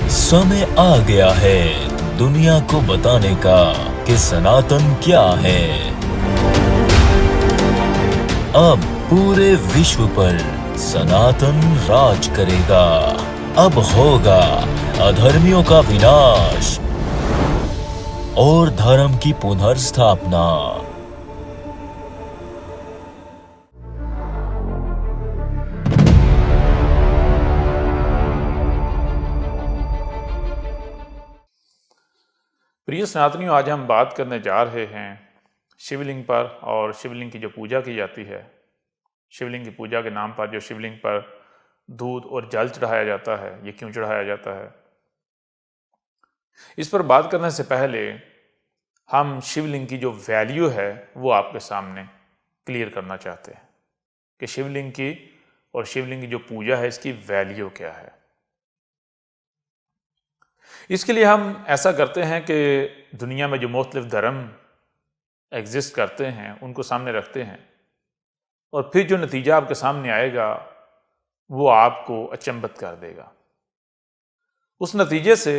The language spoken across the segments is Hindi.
समय आ गया है दुनिया को बताने का कि सनातन क्या है। अब पूरे विश्व पर सनातन राज करेगा। अब होगा अधर्मियों का विनाश और धर्म की पुनर्स्थापना। प्रिय सनातनियों, आज हम बात करने जा रहे हैं शिवलिंग पर और शिवलिंग की जो पूजा की जाती है। शिवलिंग की पूजा के नाम पर जो शिवलिंग पर दूध और जल चढ़ाया जाता है, ये क्यों चढ़ाया जाता है। इस पर बात करने से पहले हम शिवलिंग की जो वैल्यू है वो आपके सामने क्लियर करना चाहते हैं कि शिवलिंग की और शिवलिंग की जो पूजा है इसकी वैल्यू क्या है। इसके लिए हम ऐसा करते हैं कि दुनिया में जो मुख्तलिफ धर्म एग्जिस्ट करते हैं उनको सामने रखते हैं और फिर जो नतीजा आपके सामने आएगा वो आपको अचंभित कर देगा। उस नतीजे से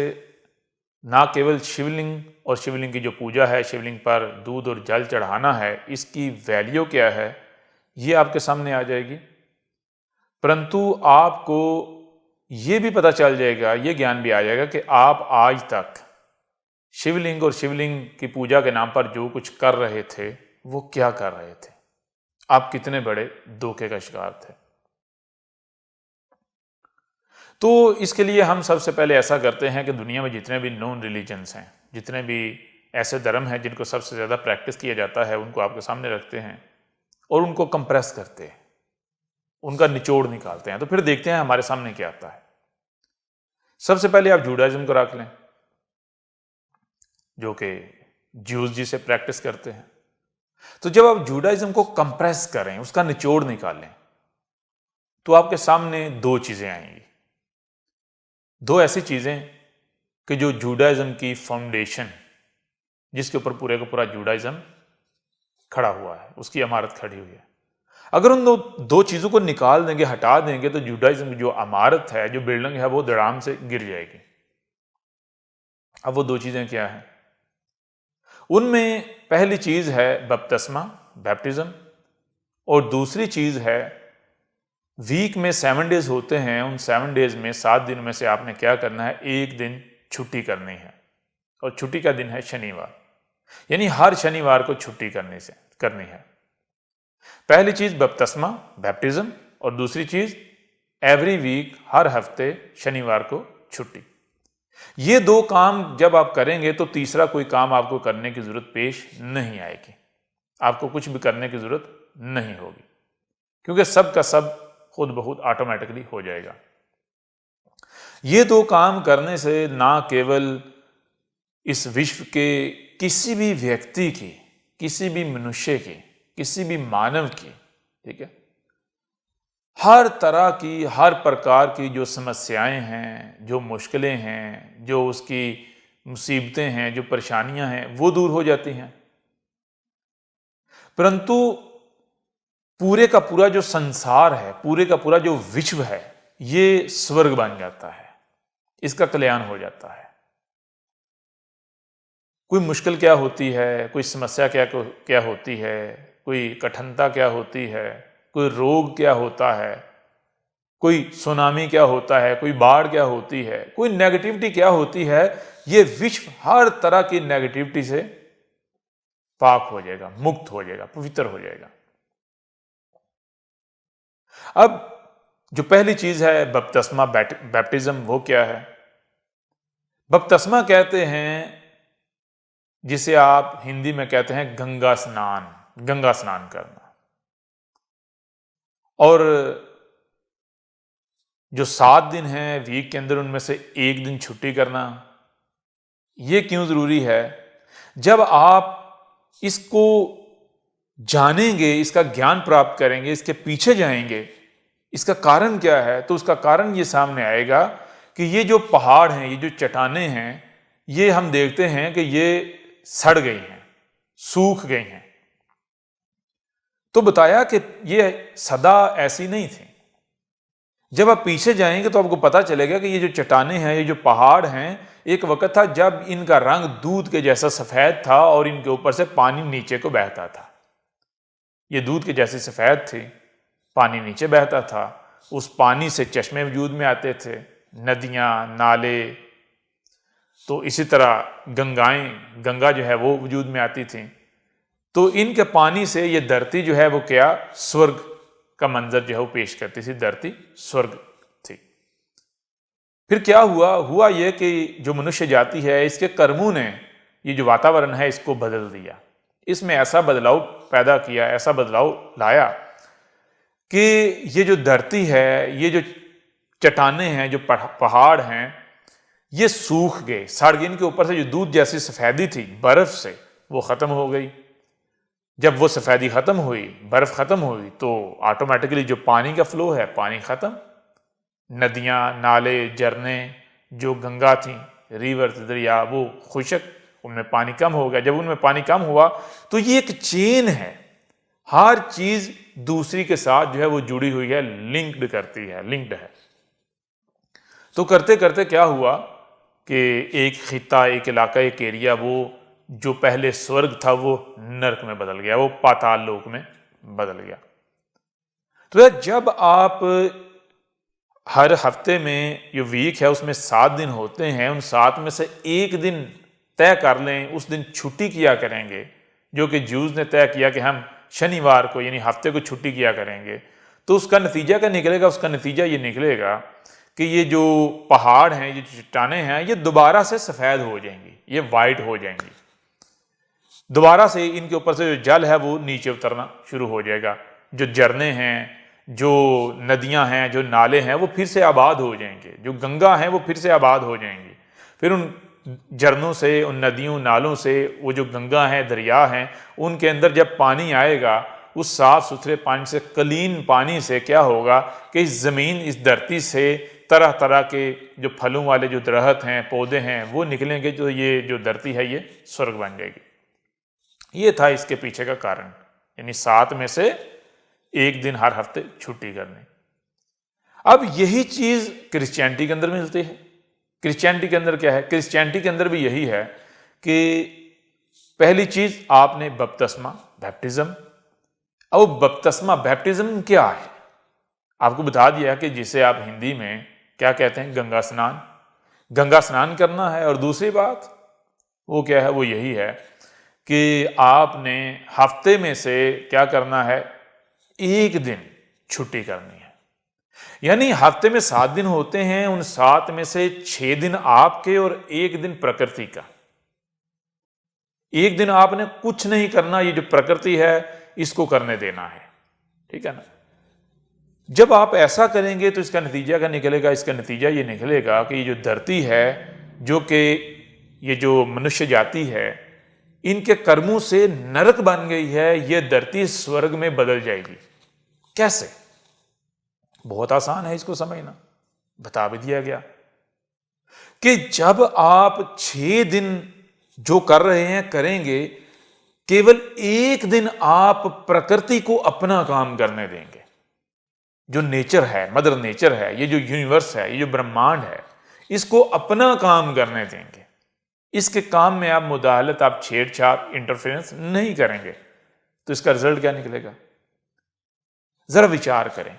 ना केवल शिवलिंग और शिवलिंग की जो पूजा है, शिवलिंग पर दूध और जल चढ़ाना है, इसकी वैल्यू क्या है ये आपके सामने आ जाएगी, परंतु आपको ये भी पता चल जाएगा, ये ज्ञान भी आ जाएगा कि आप आज तक शिवलिंग और शिवलिंग की पूजा के नाम पर जो कुछ कर रहे थे वो क्या कर रहे थे, आप कितने बड़े धोखे का शिकार थे। तो इसके लिए हम सबसे पहले ऐसा करते हैं कि दुनिया में जितने भी नॉन रिलीजन्स हैं, जितने भी ऐसे धर्म हैं जिनको सबसे ज़्यादा प्रैक्टिस किया जाता है, उनको आपके सामने रखते हैं और उनको कंप्रेस करते हैं, उनका निचोड़ निकालते हैं। तो फिर देखते हैं हमारे सामने क्या आता है। सबसे पहले आप जूडाइज्म को रख लें, जो कि ज्यूज जी से प्रैक्टिस करते हैं। तो जब आप जूडाइज्म को कंप्रेस करें, उसका निचोड़ निकालें, तो आपके सामने दो चीजें आएंगी, दो ऐसी चीजें कि जो जूडाइज्म की फाउंडेशन, जिसके ऊपर पूरे का पूरा जूडाइज्म खड़ा हुआ है, उसकी इमारत खड़ी हुई है, अगर उन दो चीजों को निकाल देंगे, हटा देंगे, तो जूडाइज्म की जो इमारत है, जो बिल्डिंग है, वो धड़ाम से गिर जाएगी। अब वो दो चीजें क्या है? उनमें पहली चीज है बपतिस्मा, बैप्टिज्म, और दूसरी चीज है वीक में 7 डेज होते हैं, उन 7 डेज में 7 दिन में से आपने क्या करना है, एक दिन छुट्टी करनी है, और छुट्टी का दिन है शनिवार, यानी हर शनिवार को छुट्टी करनी है। पहली चीज बपतिस्मा, बैप्टिज्म, और दूसरी चीज एवरी वीक, हर हफ्ते शनिवार को छुट्टी। ये दो काम जब आप करेंगे तो तीसरा कोई काम आपको करने की जरूरत पेश नहीं आएगी, आपको कुछ भी करने की जरूरत नहीं होगी, क्योंकि सब का सब खुद बहुत ऑटोमेटिकली हो जाएगा। ये दो काम करने से ना केवल इस विश्व के किसी भी व्यक्ति की, किसी भी मनुष्य की, किसी भी मानव की, ठीक है, हर तरह की, हर प्रकार की जो समस्याएं हैं, जो मुश्किलें हैं, जो उसकी मुसीबतें हैं, जो परेशानियां हैं, वो दूर हो जाती हैं, परंतु पूरे का पूरा जो संसार है, पूरे का पूरा जो विश्व है, ये स्वर्ग बन जाता है, इसका कल्याण हो जाता है। कोई मुश्किल क्या होती है, कोई समस्या क्या होती है, कोई कठिनता क्या होती है, कोई रोग क्या होता है, कोई सुनामी क्या होता है, कोई बाढ़ क्या होती है, कोई नेगेटिविटी क्या होती है, ये विश्व हर तरह की नेगेटिविटी से पाक हो जाएगा, मुक्त हो जाएगा, पवित्र हो जाएगा। अब जो पहली चीज है बपतिस्मा, बैप्टिज्म, वो क्या है? बपतिस्मा कहते हैं जिसे आप हिंदी में कहते हैं गंगा स्नान करना, और जो 7 दिन हैं वीक के अंदर, उनमें से एक दिन छुट्टी करना। ये क्यों जरूरी है? जब आप इसको जानेंगे, इसका ज्ञान प्राप्त करेंगे, इसके पीछे जाएंगे, इसका कारण क्या है, तो उसका कारण ये सामने आएगा कि ये जो पहाड़ हैं, ये जो चट्टानें हैं, ये हम देखते हैं कि ये सड़ गई हैं, सूख गई हैं। तो बताया कि ये सदा ऐसी नहीं थी, जब आप पीछे जाएंगे तो आपको पता चलेगा कि ये जो चट्टानें हैं, ये जो पहाड़ हैं, एक वक्त था जब इनका रंग दूध के जैसा सफेद था और इनके ऊपर से पानी नीचे को बहता था। ये दूध के जैसे सफेद थे, पानी नीचे बहता था, उस पानी से चश्मे वजूद में आते थे, नदियां, नाले, तो इसी तरह गंगा जो है वो वजूद में आती थी। तो इनके पानी से ये धरती जो है वो क्या, स्वर्ग का मंजर जो है वो पेश करती थी, धरती स्वर्ग थी। फिर क्या हुआ ये कि जो मनुष्य जाति है, इसके कर्मों ने ये जो वातावरण है इसको बदल दिया, इसमें ऐसा बदलाव पैदा किया, ऐसा बदलाव लाया कि ये जो धरती है, ये जो चट्टानें हैं, जो पहाड़ हैं, ये सूख गए, सड़ गए। इनके ऊपर से जो दूध जैसी सफेदी थी बर्फ से, वो खत्म हो गई। जब वो सफेदी खत्म हुई, बर्फ खत्म हुई, तो ऑटोमेटिकली जो पानी का फ्लो है, पानी खत्म। नदियां, नाले, झरने जो गंगा थी, रिवर, दरिया, वो खुशक, उनमें पानी कम हो गया। जब उनमें पानी कम हुआ तो ये एक चेन है, हर चीज दूसरी के साथ जो है वो जुड़ी हुई है, लिंक्ड करती है, लिंक्ड है। तो करते करते क्या हुआ कि एक खिता, एक इलाका, एक एरिया, वो जो पहले स्वर्ग था वो नरक में बदल गया, वो पाताल लोक में बदल गया। तो जब आप हर हफ्ते में जो वीक है उसमें 7 दिन होते हैं, उन 7 में से एक दिन तय कर लें, उस दिन छुट्टी किया करेंगे, जो कि ज्यूज ने तय किया कि हम शनिवार को यानी हफ्ते को छुट्टी किया करेंगे। तो उसका नतीजा क्या निकलेगा? उसका नतीजा ये निकलेगा कि ये जो पहाड़ हैं, ये चट्टानें हैं, ये दोबारा से सफ़ेद हो जाएंगी, ये वाइट हो जाएंगी। दोबारा से इनके ऊपर से जो जल है वो नीचे उतरना शुरू हो जाएगा। जो झरने हैं, जो नदियां हैं, जो नाले हैं, वो फिर से आबाद हो जाएंगे। जो गंगा हैं वो फिर से आबाद हो जाएंगी। फिर उन झरनों से, उन नदियों, नालों से, वो जो गंगा हैं, दरिया हैं, उनके अंदर जब पानी आएगा, उस साफ सुथरे पानी से, क्लीन पानी से क्या होगा कि इस ज़मीन, इस धरती से तरह तरह के जो फलों वाले जो दरख्त हैं, पौधे हैं, वो निकलेंगे। जो ये जो धरती है ये स्वर्ग बन जाएगी। ये था इसके पीछे का कारण, यानी 7 में से एक दिन हर हफ्ते छुट्टी करनी। अब यही चीज क्रिश्चियनिटी के अंदर मिलती है। क्रिश्चियनिटी के अंदर क्या है? क्रिश्चियनिटी के अंदर भी यही है कि पहली चीज आपने बपतिस्मा, बैप्टिज्म। अब बपतिस्मा, बैप्टिज्म क्या है? आपको बता दिया कि जिसे आप हिंदी में क्या कहते हैं, गंगा स्नान। गंगा स्नान करना है। और दूसरी बात वो क्या है? वो यही है कि आपने हफ्ते में से क्या करना है, एक दिन छुट्टी करनी है। यानी हफ्ते में 7 दिन होते हैं, उन 7 में से 6 दिन आपके और 1 दिन प्रकृति का। एक दिन आपने कुछ नहीं करना, ये जो प्रकृति है इसको करने देना है, ठीक है ना। जब आप ऐसा करेंगे तो इसका नतीजा क्या निकलेगा? इसका नतीजा ये निकलेगा कि ये जो धरती है, जो कि ये जो मनुष्य जाति है, इनके कर्मों से नरक बन गई है, ये धरती स्वर्ग में बदल जाएगी। कैसे? बहुत आसान है इसको समझना, बता भी दिया गया कि जब आप 6 दिन जो कर रहे हैं करेंगे, केवल 1 दिन आप प्रकृति को अपना काम करने देंगे। जो नेचर है, मदर नेचर है, ये जो यूनिवर्स है, ये जो ब्रह्मांड है, इसको अपना काम करने देंगे। इसके काम में आप मुदाखलत, आप छेड़छाड़, इंटरफेरेंस नहीं करेंगे। तो इसका रिजल्ट क्या निकलेगा? जरा विचार करें।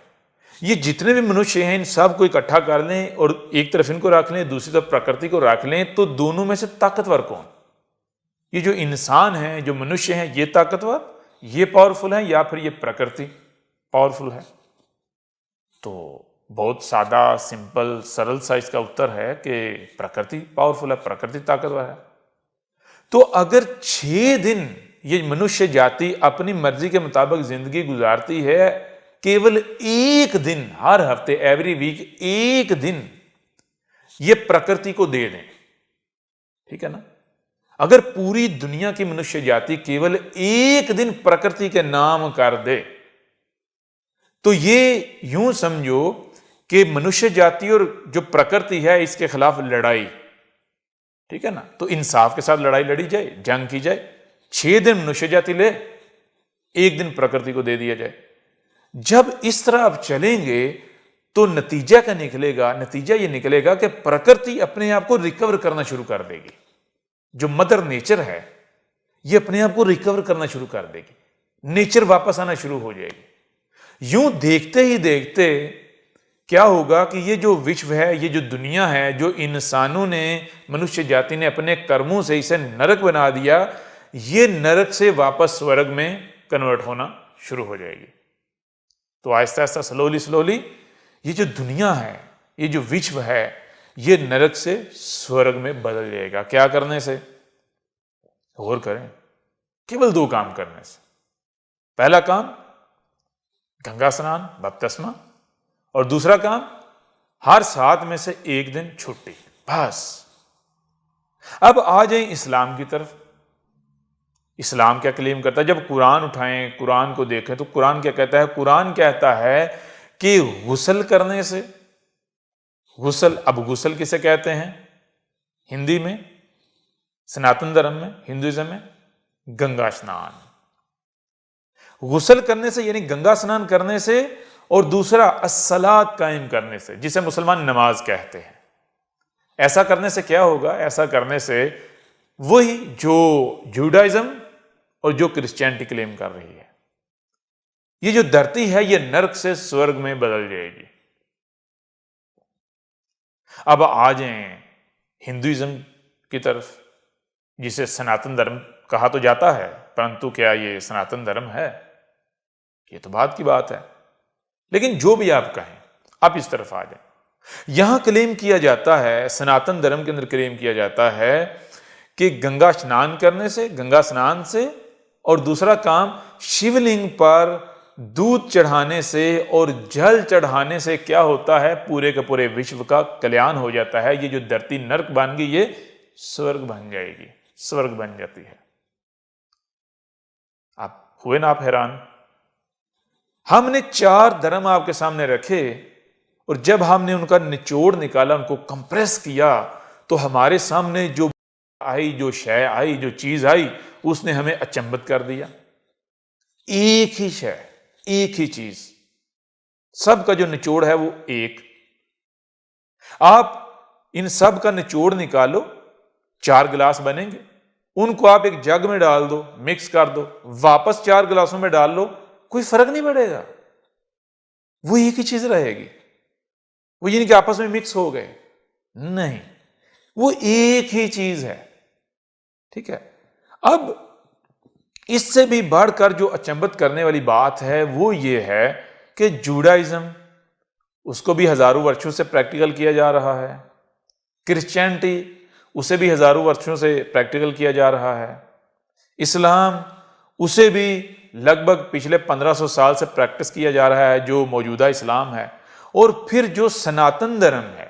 ये जितने भी मनुष्य हैं इन सब को इकट्ठा कर लें और एक तरफ इनको रख लें, दूसरी तरफ प्रकृति को रख लें, तो दोनों में से ताकतवर कौन? ये जो इंसान है, जो मनुष्य हैं, ये ताकतवर, ये पावरफुल है, या फिर ये प्रकृति पावरफुल है? तो बहुत सादा, सिंपल, सरल सा इसका उत्तर है कि प्रकृति पावरफुल है, प्रकृति ताकतवर है। तो अगर 6 दिन ये मनुष्य जाति अपनी मर्जी के मुताबिक जिंदगी गुजारती है, केवल 1 दिन हर हफ्ते, एवरी वीक 1 दिन ये प्रकृति को दे दें, ठीक है ना। अगर पूरी दुनिया की मनुष्य जाति केवल 1 दिन प्रकृति के नाम कर दे, तो ये यूं समझो कि मनुष्य जाति और जो प्रकृति है इसके खिलाफ लड़ाई, ठीक है ना। तो इंसाफ के साथ लड़ाई लड़ी जाए, जंग की जाए। 6 दिन मनुष्य जाति ले, 1 दिन प्रकृति को दे दिया जाए। जब इस तरह आप चलेंगे तो नतीजा ये निकलेगा कि प्रकृति अपने आप को रिकवर करना शुरू कर देगी। जो मदर नेचर है ये अपने आप को रिकवर करना शुरू कर देगी, नेचर वापस आना शुरू हो जाएगी। यूं देखते ही देखते क्या होगा कि ये जो विश्व है, ये जो दुनिया है, जो इंसानों ने, मनुष्य जाति ने अपने कर्मों से इसे नरक बना दिया, ये नरक से वापस स्वर्ग में कन्वर्ट होना शुरू हो जाएगी। तो आहिस्ता आहिस्ता स्लोली ये जो दुनिया है, ये जो विश्व है, ये नरक से स्वर्ग में बदल जाएगा। क्या करने से? गौर करें, केवल 2 काम करने से। पहला काम गंगा स्नान, बपतिस्मा, और दूसरा काम हर 7 में से 1 दिन छुट्टी, बस। अब आ जाए इस्लाम की तरफ। इस्लाम क्या क्लेम करता है? जब कुरान उठाएं, कुरान को देखें तो कुरान क्या कहता है? कुरान कहता है कि गुस्ल करने से, गुस्ल, अब गुस्ल किसे कहते हैं हिंदी में, सनातन धर्म में, हिंदुइज्म में? गंगा स्नान। गुस्ल करने से यानी गंगा स्नान करने से, और दूसरा अस्सलात कायम करने से, जिसे मुसलमान नमाज कहते हैं। ऐसा करने से क्या होगा? ऐसा करने से वही जो जूडाइज्म और जो क्रिश्चियनिटी क्लेम कर रही है, ये जो धरती है ये नरक से स्वर्ग में बदल जाएगी। अब आ जाएं हिंदुइज्म की तरफ, जिसे सनातन धर्म कहा तो जाता है, परंतु क्या ये सनातन धर्म है? ये तो बात की बात है। लेकिन जो भी आप कहें, आप इस तरफ आ जाएं। यहां क्लेम किया जाता है, सनातन धर्म के अंदर क्लेम किया जाता है कि गंगा स्नान करने से, गंगा स्नान से, और दूसरा काम शिवलिंग पर दूध चढ़ाने से और जल चढ़ाने से क्या होता है? पूरे के पूरे विश्व का कल्याण हो जाता है। ये जो धरती नरक बन गई, ये स्वर्ग बन जाएगी, स्वर्ग बन जाती है। आप हुए ना आप हैरान? हमने 4 धर्म आपके सामने रखे, और जब हमने उनका निचोड़ निकाला, उनको कंप्रेस किया, तो हमारे सामने जो आई, जो शय आई, जो चीज आई, उसने हमें अचंभित कर दिया। एक ही शय, एक ही चीज, सबका जो निचोड़ है वो एक। आप इन सब का निचोड़ निकालो, 4 गिलास बनेंगे, उनको आप एक जग में डाल दो, मिक्स कर दो, वापस 4 गिलासों में डाल लो, कोई फर्क नहीं पड़ेगा, वो एक ही चीज रहेगी। वो यानी कि आपस में मिक्स हो गए? नहीं, वो एक ही चीज है। ठीक है। अब इससे भी बढ़कर जो अचंभित करने वाली बात है वो ये है कि जूडाइज्म, उसको भी हजारों वर्षों से प्रैक्टिकल किया जा रहा है। क्रिश्चियनिटी, उसे भी हजारों वर्षों से प्रैक्टिकल किया जा रहा है। इस्लाम, उसे भी लगभग पिछले 1500 साल से प्रैक्टिस किया जा रहा है, जो मौजूदा इस्लाम है। और फिर जो सनातन धर्म है,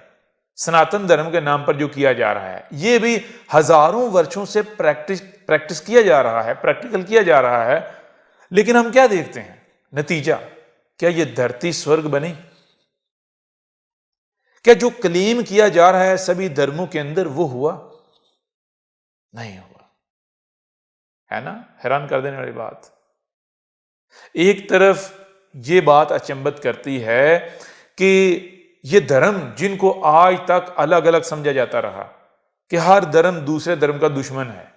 सनातन धर्म के नाम पर जो किया जा रहा है, ये भी हजारों वर्षों से प्रैक्टिस किया जा रहा है, प्रैक्टिकल किया जा रहा है। लेकिन हम क्या देखते हैं? नतीजा क्या? ये धरती स्वर्ग बनी? क्या जो क्लेम किया जा रहा है सभी धर्मों के अंदर वो हुआ? नहीं हुआ। है ना हैरान कर देने वाली बात। एक तरफ ये बात अचंभित करती है कि ये धर्म जिनको आज तक अलग अलग समझा जाता रहा कि हर धर्म दूसरे धर्म का दुश्मन है,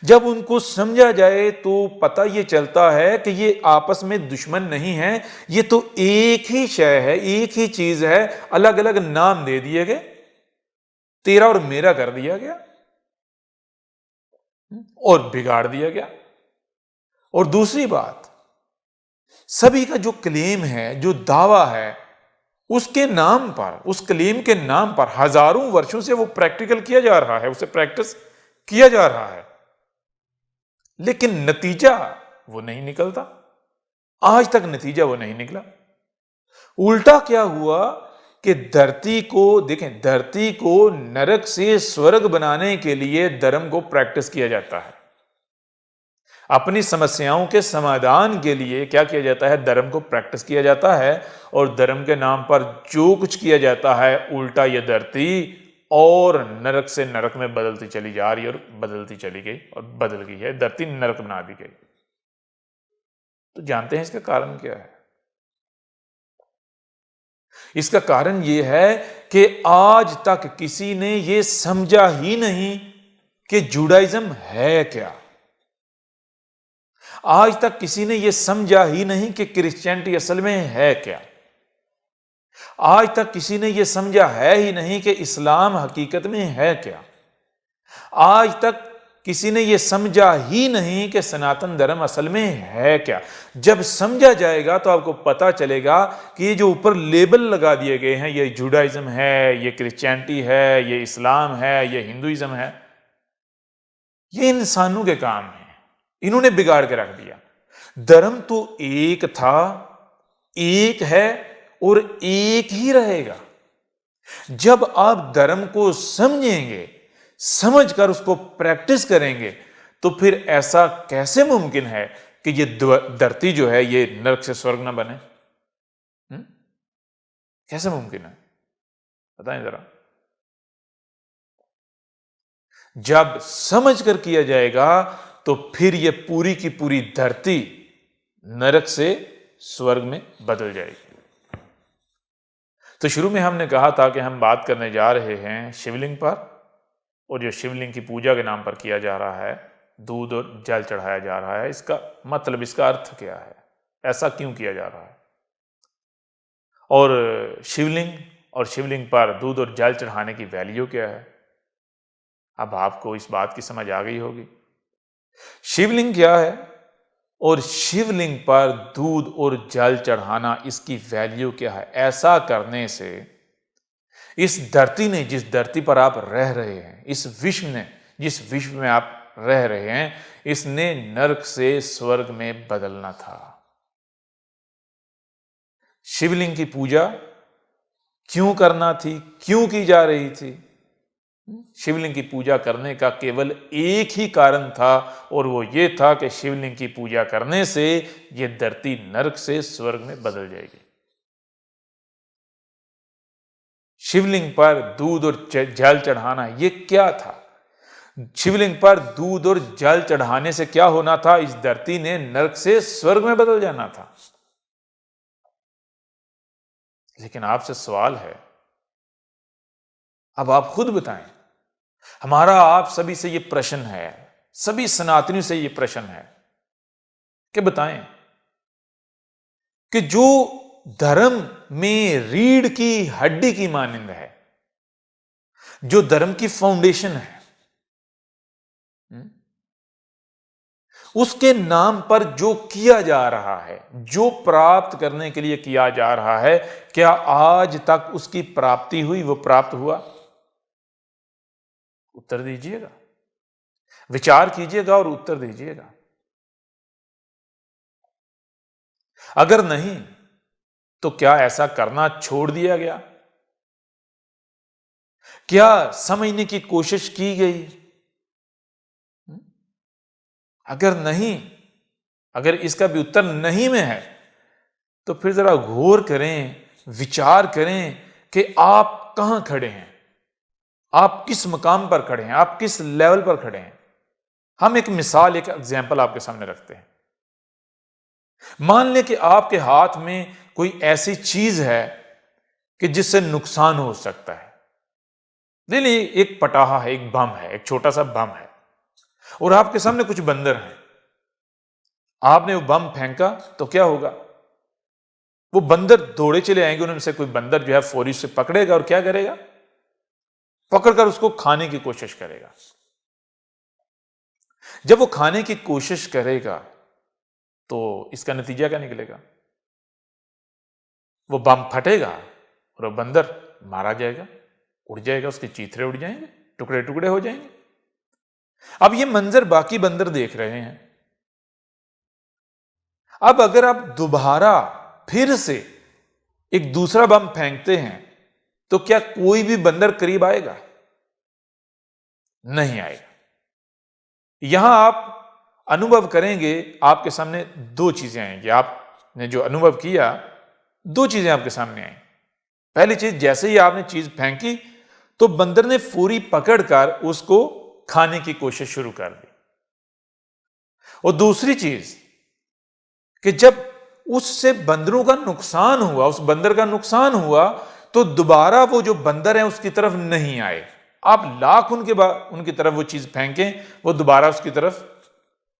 जब उनको समझा जाए तो पता ये चलता है कि ये आपस में दुश्मन नहीं है, ये तो एक ही शय है, एक ही चीज है, अलग अलग नाम दे दिए गए, तेरा और मेरा कर दिया गया और बिगाड़ दिया गया। और दूसरी बात, सभी का जो क्लेम है, जो दावा है, उसके नाम पर, उस क्लेम के नाम पर हजारों वर्षों से वो प्रैक्टिकल किया जा रहा है, उसे प्रैक्टिस किया जा रहा है, लेकिन नतीजा वो नहीं निकलता। आज तक नतीजा वो नहीं निकला। उल्टा क्या हुआ कि धरती को देखें, धरती को नरक से स्वर्ग बनाने के लिए धर्म को प्रैक्टिस किया जाता है। अपनी समस्याओं के समाधान के लिए क्या किया जाता है? धर्म को प्रैक्टिस किया जाता है। और धर्म के नाम पर जो कुछ किया जाता है, उल्टा ये धरती और नरक से नरक में बदलती चली जा रही है, और बदलती चली गई और बदल गई है, धरती नरक बना दी गई। तो जानते हैं इसका कारण क्या है? इसका कारण यह है कि आज तक किसी ने यह समझा ही नहीं कि जुडाइज्म है क्या। आज तक किसी ने यह समझा ही नहीं कि क्रिश्चियनिटी असल में है क्या। आज तक किसी ने यह समझा है ही नहीं कि इस्लाम हकीकत में है क्या। आज तक किसी ने यह समझा ही नहीं कि सनातन धर्म असल में है क्या। जब समझा जाएगा तो आपको पता चलेगा कि ये जो ऊपर लेबल लगा दिए गए हैं, ये जुडाइज्म है, ये क्रिश्चियनिटी है, ये इस्लाम है, ये हिंदुइज्म है, ये इंसानों के काम है। इन्होंने बिगाड़ के रख दिया। धर्म तो एक था, एक है और एक ही रहेगा। जब आप धर्म को समझेंगे, समझकर उसको प्रैक्टिस करेंगे, तो फिर ऐसा कैसे मुमकिन है कि ये धरती जो है ये नरक से स्वर्ग ना बने? कैसे मुमकिन है, बताएं जरा। जब समझकर किया जाएगा तो फिर ये पूरी की पूरी धरती नरक से स्वर्ग में बदल जाएगी। तो शुरू में हमने कहा था कि हम बात करने जा रहे हैं शिवलिंग पर, और जो शिवलिंग की पूजा के नाम पर किया जा रहा है, दूध और जल चढ़ाया जा रहा है, इसका मतलब, इसका अर्थ क्या है, ऐसा क्यों किया जा रहा है, और शिवलिंग पर दूध और जल चढ़ाने की वैल्यू क्या है। अब आपको इस बात की समझ आ गई होगी। शिवलिंग क्या है और शिवलिंग पर दूध और जल चढ़ाना, इसकी वैल्यू क्या है। ऐसा करने से इस धरती ने, जिस धरती पर आप रह रहे हैं, इस विश्व ने, जिस विश्व में आप रह रहे हैं, इसने नरक से स्वर्ग में बदलना था। शिवलिंग की पूजा क्यों करना थी, क्यों की जा रही थी? शिवलिंग की पूजा करने का केवल एक ही कारण था, और वो ये था कि शिवलिंग की पूजा करने से ये धरती नरक से स्वर्ग में बदल जाएगी। शिवलिंग पर दूध और जल चढ़ाना ये क्या था? शिवलिंग पर दूध और जल चढ़ाने से क्या होना था? इस धरती ने नरक से स्वर्ग में बदल जाना था। लेकिन आपसे सवाल है, अब आप खुद बताएं। हमारा आप सभी से ये प्रश्न है, सभी सनातनियों से ये प्रश्न है कि बताएं कि जो धर्म में रीढ़ की हड्डी की मानंद है, जो धर्म की फाउंडेशन है, उसके नाम पर जो किया जा रहा है, जो प्राप्त करने के लिए किया जा रहा है, क्या आज तक उसकी प्राप्ति हुई, वो प्राप्त हुआ? उत्तर दीजिएगा, विचार कीजिएगा और उत्तर दीजिएगा। अगर नहीं तो क्या ऐसा करना छोड़ दिया गया? क्या समझने की कोशिश की गई? अगर नहीं, अगर इसका भी उत्तर नहीं में है, तो फिर जरा गौर करें, विचार करें कि आप कहां खड़े हैं, आप किस मकाम पर खड़े हैं, आप किस लेवल पर खड़े हैं। हम एक मिसाल, एक एग्जाम्पल आपके सामने रखते हैं। मान लें कि आपके हाथ में कोई ऐसी चीज है कि जिससे नुकसान हो सकता है। ले लीजिए एक पटाखा है, एक बम है, एक छोटा सा बम है, और आपके सामने कुछ बंदर हैं। आपने वो बम फेंका तो क्या होगा? वो बंदर दौड़े चले आएंगे, उनमें से कोई बंदर जो है फौरी से पकड़ेगा और क्या करेगा? पकड़कर उसको खाने की कोशिश करेगा। जब वो खाने की कोशिश करेगा तो इसका नतीजा क्या निकलेगा? वो बम फटेगा और वो बंदर मारा जाएगा, उड़ जाएगा, उसके चीथड़े उड़ जाएंगे, टुकड़े टुकड़े हो जाएंगे। अब ये मंजर बाकी बंदर देख रहे हैं। अब अगर आप दोबारा फिर से एक दूसरा बम फेंकते हैं तो क्या कोई भी बंदर करीब आएगा? नहीं आएगा। यहां आप अनुभव करेंगे, आपके सामने दो चीजें आएंगी। आपने जो अनुभव किया, दो चीजें आपके सामने आई। पहली चीज, जैसे ही आपने चीज फेंकी तो बंदर ने फौरी पकड़कर उसको खाने की कोशिश शुरू कर दी। और दूसरी चीज कि जब उससे बंदरों का नुकसान हुआ, उस बंदर का नुकसान हुआ, तो दोबारा वो जो बंदर है उसकी तरफ नहीं आए। आप लाख उनकी तरफ वो चीज फेंकें, वो दोबारा उसकी तरफ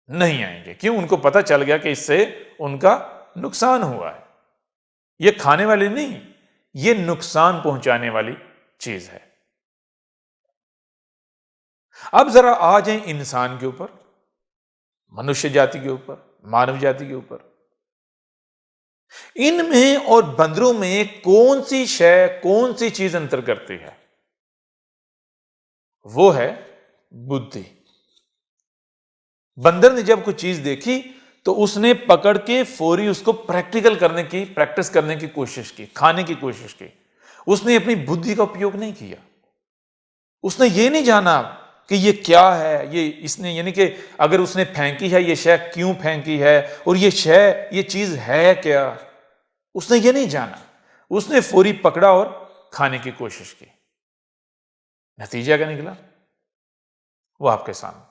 नहीं आएंगे। क्यों? उनको पता चल गया कि इससे उनका नुकसान हुआ है। ये खाने वाली नहीं, ये नुकसान पहुंचाने वाली चीज है। अब जरा आ जाए इंसान के ऊपर, मनुष्य जाति के ऊपर, मानव जाति के ऊपर। इनमें और बंदरों में कौन सी शय, कौन सी चीज अंतर करती है? वो है बुद्धि। बंदर ने जब कोई चीज देखी तो उसने पकड़ के फौरी उसको प्रैक्टिस करने की कोशिश की, खाने की कोशिश की। उसने अपनी बुद्धि का उपयोग नहीं किया। उसने ये नहीं जाना कि ये क्या है, ये इसने, यानी कि अगर उसने फेंकी है ये शय क्यों फेंकी है, और ये चीज है क्या, उसने ये नहीं जाना। उसने फौरी पकड़ा और खाने की कोशिश की। नतीजा क्या निकला? वो आपके सामने।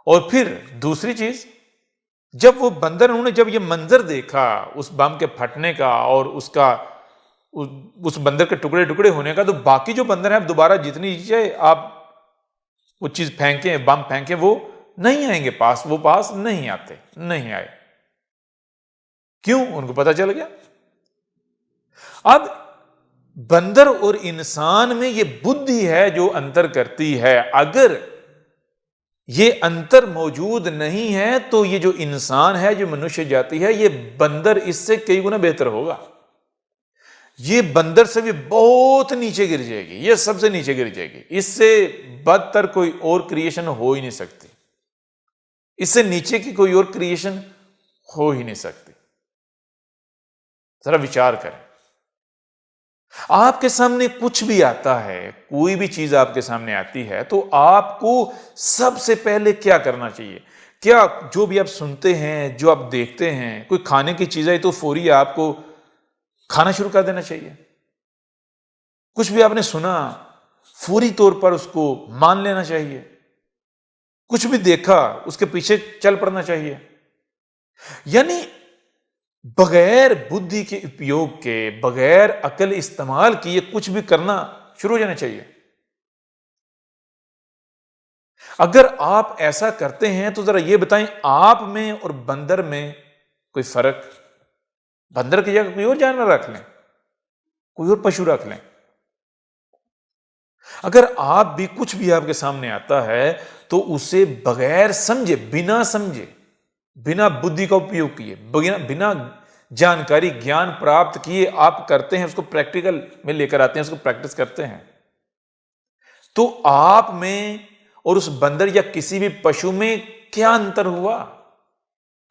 और फिर दूसरी चीज, जब वो बंदर, उन्होंने जब ये मंजर देखा उस बम के फटने का और उस बंदर के टुकड़े टुकड़े होने का, तो बाकी जो बंदर हैं, अब दोबारा जितनी चीजें आप वो चीज फेंकें, बम फेंकें, वो नहीं आएंगे पास, वो पास नहीं आते, नहीं आए। क्यों? उनको पता चल गया। अब बंदर और इंसान में ये बुद्धि है जो अंतर करती है। अगर ये अंतर मौजूद नहीं है तो ये जो इंसान है, जो मनुष्य जाति है, ये बंदर इससे कई गुना बेहतर होगा। ये बंदर से भी बहुत नीचे गिर जाएगी, ये सबसे नीचे गिर जाएगी। इससे बदतर कोई और क्रिएशन हो ही नहीं सकती। इससे नीचे की कोई और क्रिएशन हो ही नहीं सकती। जरा विचार करें। आपके सामने कुछ भी आता है, कोई भी चीज आपके सामने आती है, तो आपको सबसे पहले क्या करना चाहिए? क्या जो भी आप सुनते हैं, जो आप देखते हैं, कोई खाने की चीज है तो फौरी आपको खाना शुरू कर देना चाहिए? कुछ भी आपने सुना, फौरी तौर पर उसको मान लेना चाहिए? कुछ भी देखा, उसके पीछे चल पड़ना चाहिए? यानी बगैर बुद्धि के उपयोग के, बगैर अकल इस्तेमाल किए कुछ भी करना शुरू हो जाना चाहिए। अगर आप ऐसा करते हैं तो जरा ये बताएं, आप में और बंदर में कोई फर्क? बंदर की जगह कोई और जानवर रख लें, कोई और पशु रख लें। अगर आप भी, कुछ भी आपके सामने आता है तो उसे बगैर समझे, बिना बुद्धि का उपयोग किए, बिना जानकारी, ज्ञान प्राप्त किए आप करते हैं, उसको प्रैक्टिकल में लेकर आते हैं, उसको प्रैक्टिस करते हैं, तो आप में और उस बंदर या किसी भी पशु में क्या अंतर हुआ?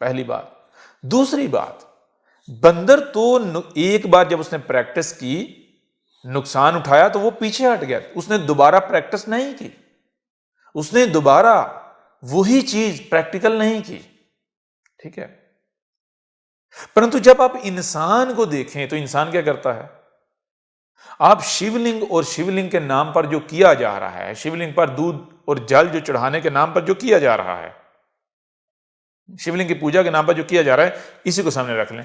पहली बात। दूसरी बात, बंदर तो एक बार जब उसने प्रैक्टिस की, नुकसान उठाया तो वो पीछे हट गया। उसने दोबारा प्रैक्टिस नहीं की, उसने दोबारा वही चीज प्रैक्टिकल नहीं की। ठीक है। परंतु जब आप इंसान को देखें तो इंसान क्या करता है? आप शिवलिंग और शिवलिंग के नाम पर जो किया जा रहा है, शिवलिंग पर दूध और जल जो चढ़ाने के नाम पर जो किया जा रहा है, शिवलिंग की पूजा के नाम पर जो किया जा रहा है, इसी को सामने रख लें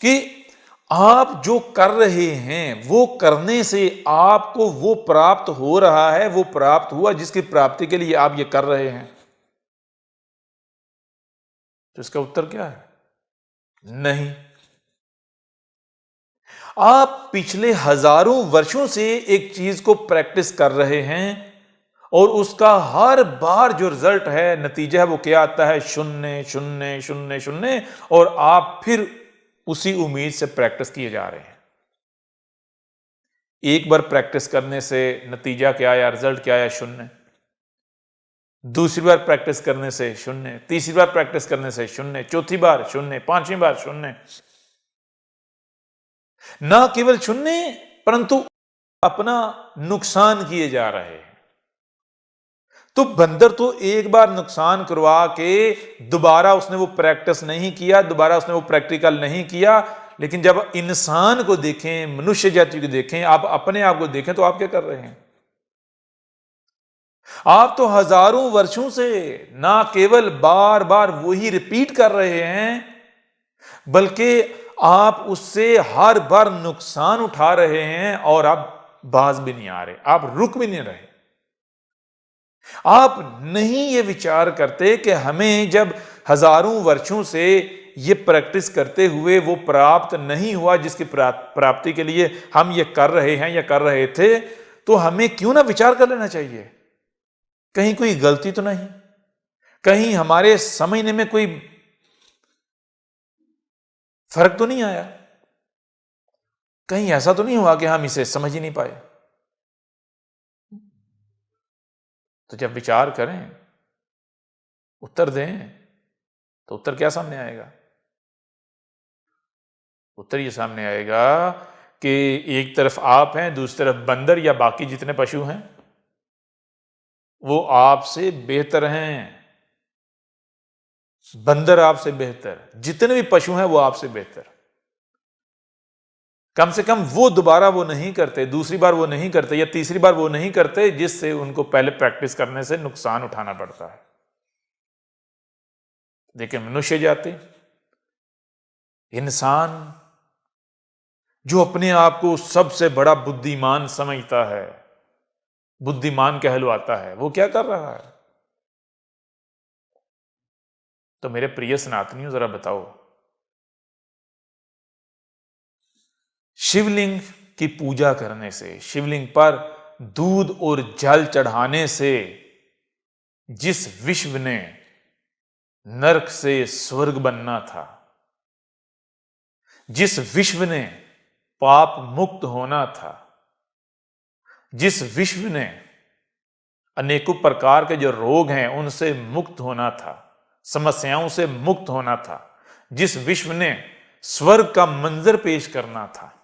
कि आप जो कर रहे हैं वो करने से आपको वो प्राप्त हो रहा है, वो प्राप्त हुआ जिसकी प्राप्ति के लिए आप ये कर रहे हैं। तो इसका उत्तर क्या है? नहीं। आप पिछले हजारों वर्षों से एक चीज को प्रैक्टिस कर रहे हैं और उसका हर बार जो रिजल्ट है, नतीजा है, वो क्या आता है? 0 0 0 0। और आप फिर उसी उम्मीद से प्रैक्टिस किए जा रहे हैं। एक बार प्रैक्टिस करने से नतीजा क्या आया, रिजल्ट क्या आया? 0। दूसरी बार प्रैक्टिस करने से 0, तीसरी बार प्रैक्टिस करने से 0, चौथी बार 0, पांचवी बार 0। ना केवल 0 परंतु अपना नुकसान किए जा रहे हैं। तो बंदर तो एक बार नुकसान करवा के दोबारा उसने वो प्रैक्टिस नहीं किया, दोबारा उसने वो प्रैक्टिकल नहीं किया। लेकिन जब इंसान को देखें, मनुष्य जाति को देखें, आप अपने आप को देखें, तो आप क्या कर रहे हैं? आप तो हजारों वर्षों से ना केवल बार बार वही रिपीट कर रहे हैं, बल्कि आप उससे हर बार नुकसान उठा रहे हैं और आप बाज भी नहीं आ रहे, आप रुक भी नहीं रहे। आप नहीं ये विचार करते कि हमें जब हजारों वर्षों से ये प्रैक्टिस करते हुए वो प्राप्त नहीं हुआ जिसकी प्राप्ति के लिए हम ये कर रहे हैं या कर रहे थे, तो हमें क्यों ना विचार कर लेना चाहिए, कहीं कोई गलती तो नहीं, कहीं हमारे समझने में कोई फर्क तो नहीं आया, कहीं ऐसा तो नहीं हुआ कि हम इसे समझ ही नहीं पाए। तो जब विचार करें, उत्तर दें, तो उत्तर क्या सामने आएगा? उत्तर ये सामने आएगा कि एक तरफ आप हैं, दूसरी तरफ बंदर या बाकी जितने पशु हैं वो आपसे बेहतर हैं। बंदर आपसे बेहतर, जितने भी पशु हैं वो आपसे बेहतर। कम से कम वो दोबारा वो नहीं करते, दूसरी बार वो नहीं करते या तीसरी बार वो नहीं करते जिससे उनको पहले प्रैक्टिस करने से नुकसान उठाना पड़ता है। देखिए, मनुष्य जाति, इंसान जो अपने आप को सबसे बड़ा बुद्धिमान समझता है, बुद्धिमान कहलवाता है, वो क्या कर रहा है? तो मेरे प्रिय सनातनियों, जरा बताओ, शिवलिंग की पूजा करने से, शिवलिंग पर दूध और जल चढ़ाने से जिस विश्व ने नरक से स्वर्ग बनना था, जिस विश्व ने पाप मुक्त होना था, जिस विश्व ने अनेकों प्रकार के जो रोग हैं उनसे मुक्त होना था, समस्याओं से मुक्त होना था, जिस विश्व ने स्वर्ग का मंजर पेश करना था,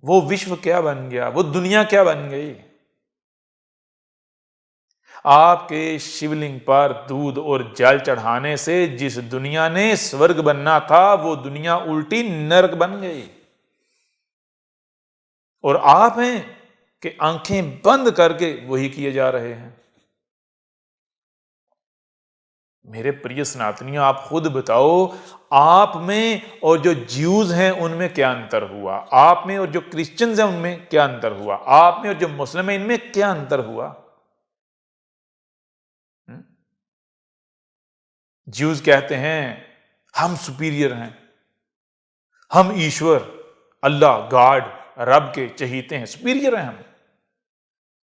वो विश्व क्या बन गया, वो दुनिया क्या बन गई? आपके शिवलिंग पर दूध और जल चढ़ाने से जिस दुनिया ने स्वर्ग बनना था वो दुनिया उल्टी नरक बन गई। और आप हैं कि आंखें बंद करके वही किए जा रहे हैं। मेरे प्रिय सनातनियों, आप खुद बताओ, आप में और जो ज्यूज हैं उनमें क्या अंतर हुआ? आप में और जो क्रिश्चियंस हैं उनमें क्या अंतर हुआ? आप में और जो मुस्लिम हैं इनमें क्या अंतर हुआ? ज्यूज कहते हैं हम सुपीरियर हैं, हम ईश्वर, अल्लाह, गॉड, रब के चहीते हैं, सुपीरियर हैं हम।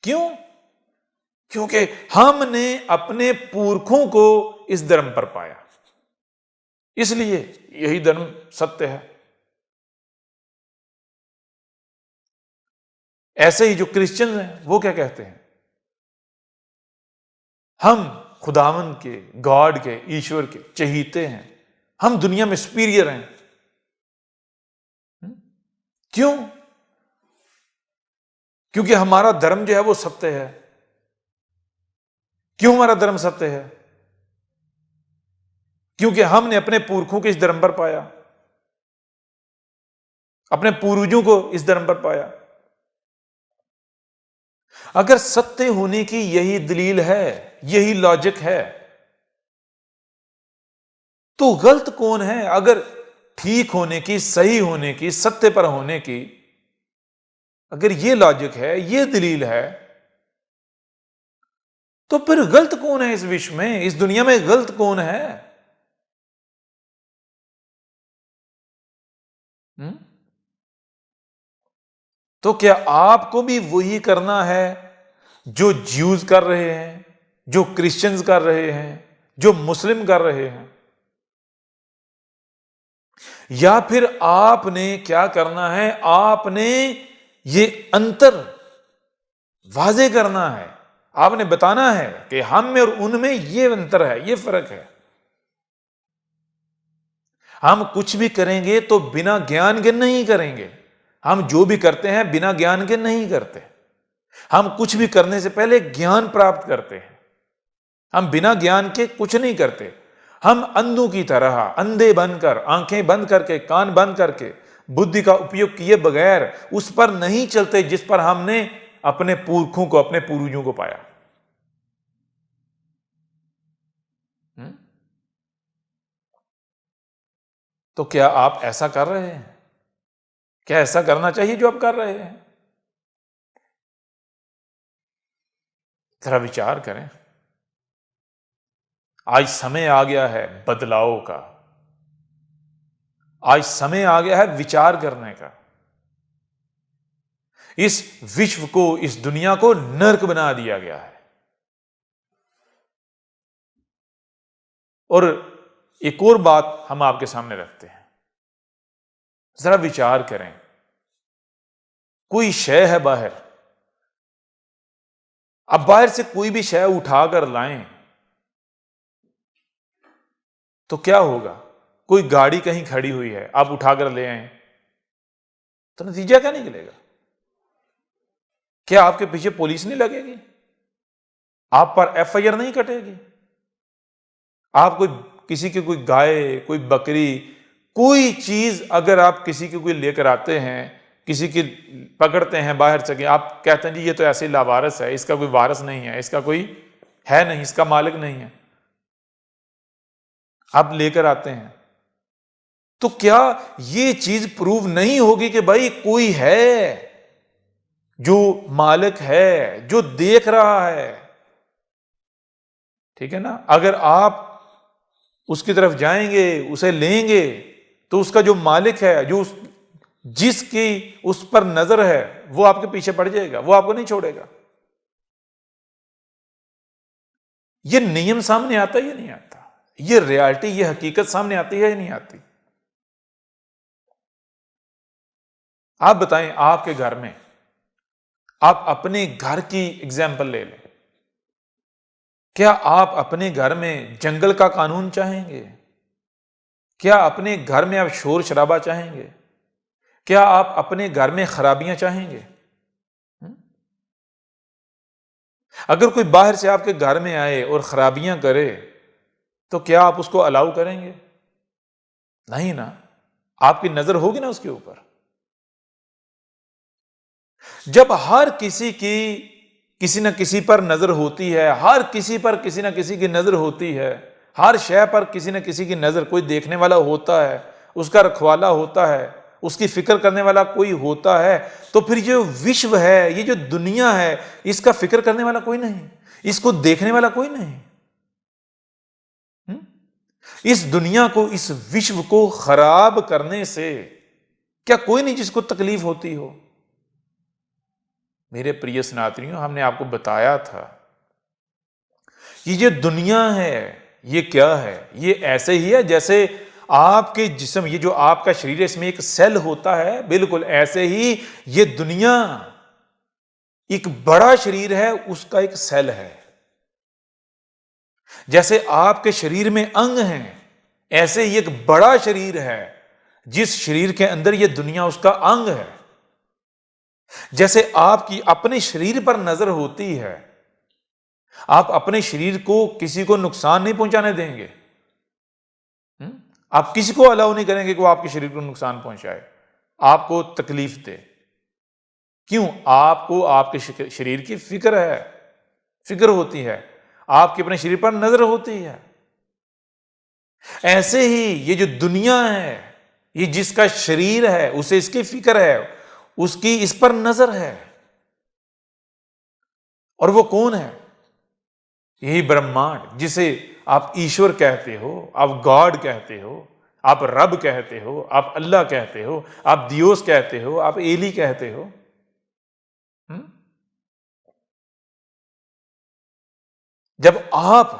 क्यों? क्योंकि हमने अपने पुरखों को इस धर्म पर पाया, इसलिए यही धर्म सत्य है। ऐसे ही जो क्रिश्चियन हैं वो क्या कहते हैं? हम खुदावंद के, गॉड के, ईश्वर के चहीते हैं, हम दुनिया में सुपीरियर हैं। क्यों? क्योंकि हमारा धर्म जो है वो सत्य है। क्यों हमारा धर्म सत्य है? क्योंकि हमने अपने पुरखों को इस धर्म पर पाया, अपने पूर्वजों को इस धर्म पर पाया। अगर सत्य होने की यही दलील है, यही लॉजिक है, तो गलत कौन है? अगर ठीक होने की, सही होने की, सत्य पर होने की अगर ये लॉजिक है, ये दलील है, तो फिर गलत कौन है इस विश्व में, इस दुनिया में गलत कौन है? तो क्या आपको भी वही करना है जो ज्यूज कर रहे हैं, जो क्रिश्चियंस कर रहे हैं, जो मुस्लिम कर रहे हैं? या फिर आपने क्या करना है? आपने ये अंतर वाजे करना है, आपने बताना है कि हम में और उनमें ये अंतर है, ये फर्क है। हम कुछ भी करेंगे तो बिना ज्ञान के नहीं करेंगे। हम जो भी करते हैं बिना ज्ञान के नहीं करते। हम कुछ भी करने से पहले ज्ञान प्राप्त करते हैं। हम बिना ज्ञान के कुछ नहीं करते। हम अंधों की तरह अंधे बनकर, आंखें बंद करके, कान बंद करके, बुद्धि का उपयोग किए बगैर उस पर नहीं चलते जिस पर हमने अपने पुरखों को, अपने पूर्वजों को पाया। तो क्या आप ऐसा कर रहे हैं? क्या ऐसा करना चाहिए जो आप कर रहे हैं? जरा विचार करें। आज समय आ गया है बदलाव का, आज समय आ गया है विचार करने का। इस विश्व को, इस दुनिया को नर्क बना दिया गया है। और एक और बात हम आपके सामने रखते हैं, जरा विचार करें। कोई शय है बाहर, अब बाहर से कोई भी शय उठाकर लाएं तो क्या होगा? कोई गाड़ी कहीं खड़ी हुई है, आप उठाकर ले आए तो नतीजा क्या निकलेगा? क्या आपके पीछे पुलिस नहीं लगेगी? आप पर एफआईआर नहीं कटेगी? आप कोई किसी की कोई गाय, कोई बकरी, कोई चीज अगर आप किसी की कोई लेकर आते हैं, किसी की पकड़ते हैं बाहर से, आप कहते हैं जी ये तो ऐसे ही लावारिस है, इसका कोई वारिस नहीं है, इसका कोई है नहीं, इसका मालिक नहीं है, आप लेकर आते हैं, तो क्या ये चीज प्रूव नहीं होगी कि भाई कोई है जो मालिक है, जो देख रहा है? ठीक है ना? अगर आप उसकी तरफ जाएंगे, उसे लेंगे, तो उसका जो मालिक है, जो जिसकी उस पर नजर है, वो आपके पीछे पड़ जाएगा, वो आपको नहीं छोड़ेगा। ये नियम सामने आता है या नहीं आता? ये रियलिटी, ये हकीकत सामने आती है या नहीं आती? आप बताएं, आपके घर में, आप अपने घर की एग्जाम्पल ले लें। क्या आप अपने घर में जंगल का कानून चाहेंगे? क्या अपने घर में आप शोर शराबा चाहेंगे? क्या आप अपने घर में खराबियां चाहेंगे? अगर कोई बाहर से आपके घर में आए और खराबियां करे तो क्या आप उसको अलाउ करेंगे? नहीं ना। आपकी नजर होगी ना उसके ऊपर। जब हर किसी की किसी न किसी पर नजर होती है, हर किसी पर किसी न किसी की नजर होती है, हर शय पर किसी न किसी की नजर, कोई देखने वाला होता है, उसका रखवाला होता है, उसकी फिक्र करने वाला कोई होता है, तो फिर जो विश्व है, ये जो दुनिया है, इसका फिक्र करने वाला कोई नहीं, इसको देखने वाला कोई नहीं। इस दुनिया को, इस विश्व को खराब करने से क्या कोई नहीं जिसको तकलीफ होती हो? मेरे प्रिय सनातनियों, हमने आपको बताया था ये जो दुनिया है, ये क्या है? ये ऐसे ही है जैसे आपके जिस्म, ये जो आपका शरीर है, इसमें एक सेल होता है, बिल्कुल ऐसे ही ये दुनिया एक बड़ा शरीर है, उसका एक सेल है। जैसे आपके शरीर में अंग हैं, ऐसे ही एक बड़ा शरीर है, जिस शरीर के अंदर ये दुनिया उसका अंग है। जैसे आपकी अपने शरीर पर नजर होती है, आप अपने शरीर को किसी को नुकसान नहीं पहुंचाने देंगे। आप किसी को अलाउ नहीं करेंगे कि वो आपके शरीर को नुकसान पहुंचाए, आपको तकलीफ दे। क्यों? आपको आपके शरीर की फिक्र है, फिक्र होती है, आपके अपने शरीर पर नजर होती है। ऐसे ही ये जो दुनिया है, ये जिसका शरीर है, उसे इसकी फिक्र है, उसकी इस पर नजर है। और वो कौन है? यही ब्रह्मांड, जिसे आप ईश्वर कहते हो, आप गॉड कहते हो, आप रब कहते हो, आप अल्लाह कहते हो, आप दियोस कहते हो, आप एली कहते हो। जब आप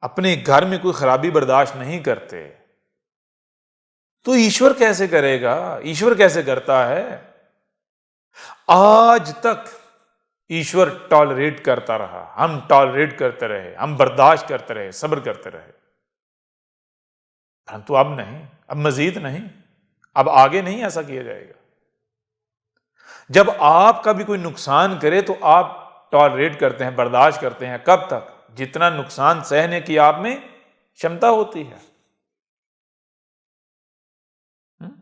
अपने घर में कोई खराबी बर्दाश्त नहीं करते तो ईश्वर कैसे करेगा? ईश्वर कैसे करता है? आज तक ईश्वर टॉलरेट करता रहा, हम टॉलरेट करते रहे, हम बर्दाश्त करते रहे, सब्र करते रहे, परंतु अब नहीं, अब मजीद नहीं, अब आगे नहीं ऐसा किया जाएगा। जब आपका भी कोई नुकसान करे तो आप टॉलरेट करते हैं, बर्दाश्त करते हैं। कब तक? जितना नुकसान सहने की आप में क्षमता होती है।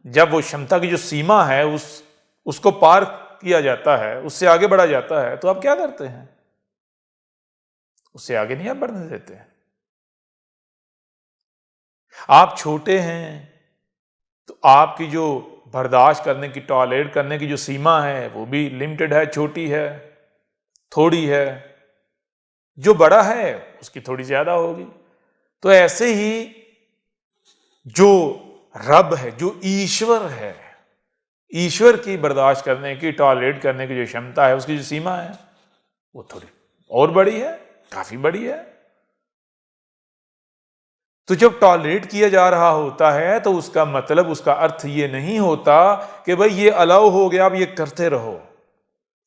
जब वो क्षमता की जो सीमा है उसको पार किया जाता है, उससे आगे बढ़ा जाता है, तो आप क्या करते हैं? उससे आगे नहीं आप बढ़ने देते हैं। आप छोटे हैं तो आपकी जो बर्दाश्त करने की, टॉलरेट करने की जो सीमा है वो भी लिमिटेड है, छोटी है, थोड़ी है। जो बड़ा है उसकी थोड़ी ज्यादा होगी। तो ऐसे ही जो रब है, जो ईश्वर है, ईश्वर की बर्दाश्त करने की, टॉलरेट करने की जो क्षमता है, उसकी जो सीमा है वो थोड़ी और बड़ी है, काफी बड़ी है। तो जब टॉलरेट किया जा रहा होता है तो उसका मतलब, उसका अर्थ ये नहीं होता कि भाई ये अलाउ हो गया, आप ये करते रहो।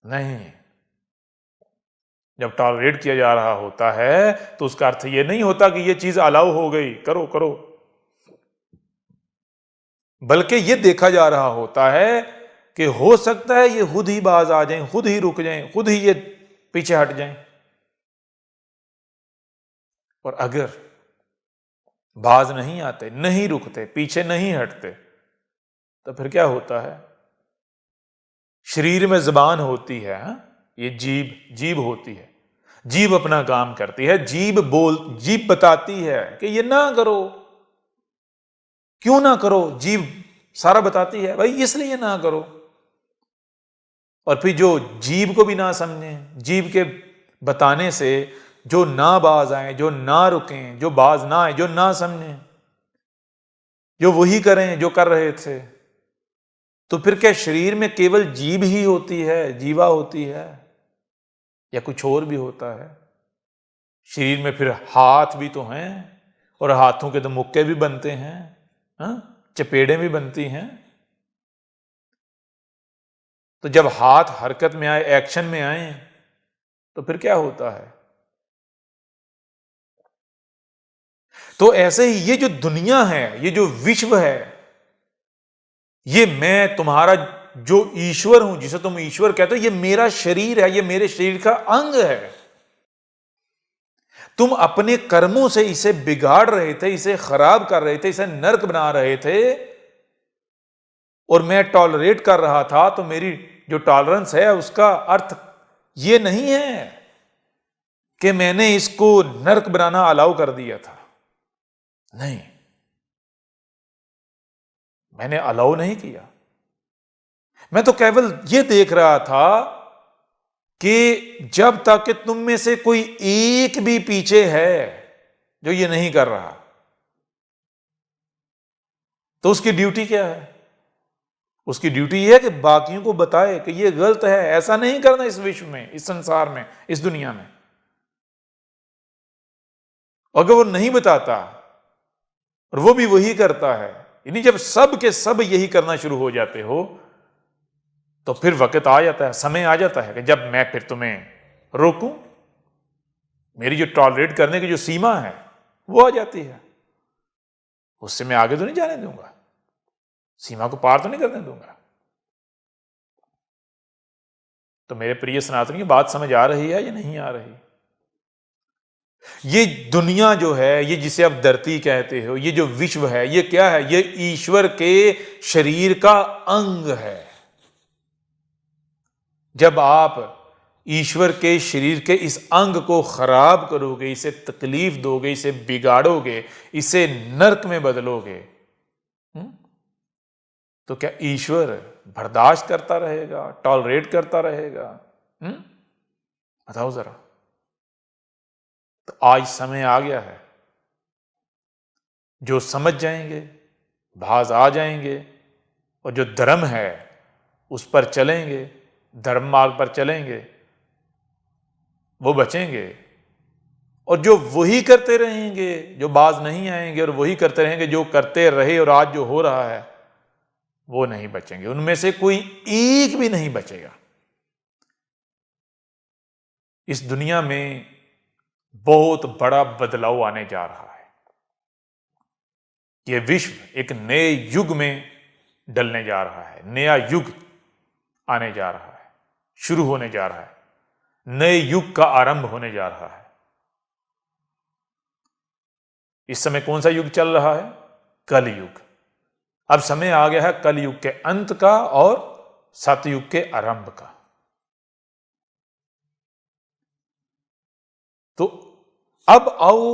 नहीं, जब टॉलरेट किया जा रहा होता है तो उसका अर्थ ये नहीं होता कि ये चीज अलाउ हो गई, करो करो, बल्कि ये देखा जा रहा होता है कि हो सकता है ये खुद ही बाज आ जाएं, खुद ही रुक जाएं, खुद ही ये पीछे हट जाएं। और अगर बाज नहीं आते, नहीं रुकते, पीछे नहीं हटते, तो फिर क्या होता है? शरीर में जबान होती है, ये जीभ होती है, जीभ अपना काम करती है, जीभ बताती है कि ये ना करो। क्यों ना करो? जीभ सारा बताती है, भाई इसलिए ना करो। और फिर जो जीभ को भी ना समझे, जीभ के बताने से जो ना बाज आए, जो ना रुकें, जो बाज ना आए, जो ना समझें, जो वही करें जो कर रहे थे, तो फिर क्या शरीर में केवल जीभ ही होती है, जीवा होती है, या कुछ और भी होता है? शरीर में फिर हाथ भी तो हैं, और हाथों के तो मुक्के भी बनते हैं, चपेड़े भी बनती हैं। तो जब हाथ हरकत में आए, एक्शन में आए, तो फिर क्या होता है? तो ऐसे ही ये जो दुनिया है, ये जो विश्व है, ये मैं तुम्हारा जो ईश्वर हूं, जिसे तुम ईश्वर कहते हो, ये मेरा शरीर है, ये मेरे शरीर का अंग है। तुम अपने कर्मों से इसे बिगाड़ रहे थे, इसे खराब कर रहे थे, इसे नर्क बना रहे थे, और मैं टॉलरेट कर रहा था। तो मेरी जो टॉलरेंस है उसका अर्थ ये नहीं है कि मैंने इसको नर्क बनाना अलाउ कर दिया था। नहीं, मैंने अलाउ नहीं किया। मैं तो केवल ये देख रहा था कि जब तक कि तुम में से कोई एक भी पीछे है जो ये नहीं कर रहा, तो उसकी ड्यूटी क्या है? उसकी ड्यूटी यह है कि बाकियों को बताए कि ये गलत है, ऐसा नहीं करना इस विश्व में, इस संसार में, इस दुनिया में। अगर वो नहीं बताता और वो भी वही करता है, यानी जब सब के सब यही करना शुरू हो जाते हो, तो फिर वक्त आ जाता है, समय आ जाता है कि जब मैं फिर तुम्हें रोकूं। मेरी जो टॉलरेट करने की जो सीमा है वो आ जाती है, उससे मैं आगे तो नहीं जाने दूंगा, सीमा को पार तो नहीं करने दूंगा। तो मेरे प्रिय सनातनी, बात समझ आ रही है या नहीं आ रही? ये दुनिया जो है, ये जिसे आप धरती कहते हो, ये जो विश्व है, ये क्या है? ये ईश्वर के शरीर का अंग है। जब आप ईश्वर के शरीर के इस अंग को खराब करोगे, इसे तकलीफ दोगे, इसे बिगाड़ोगे, इसे नर्क में बदलोगे, तो क्या ईश्वर बर्दाश्त करता रहेगा, टॉलरेट करता रहेगा? बताओ जरा। तो आज समय आ गया है, जो समझ जाएंगे, भाज आ जाएंगे, और जो धर्म है उस पर चलेंगे, धर्म मार्ग पर चलेंगे, वो बचेंगे। और जो वही करते रहेंगे, जो बाज नहीं आएंगे, और वही करते रहेंगे जो करते रहे और आज जो हो रहा है, वो नहीं बचेंगे। उनमें से कोई एक भी नहीं बचेगा। इस दुनिया में बहुत बड़ा बदलाव आने जा रहा है। यह विश्व एक नए युग में डलने जा रहा है, नया युग आने जा रहा है, शुरू होने जा रहा है, नए युग का आरंभ होने जा रहा है। इस समय कौन सा युग चल रहा है? कलयुग। अब समय आ गया है कलयुग के अंत का और सतयुग के आरंभ का। तो अब आओ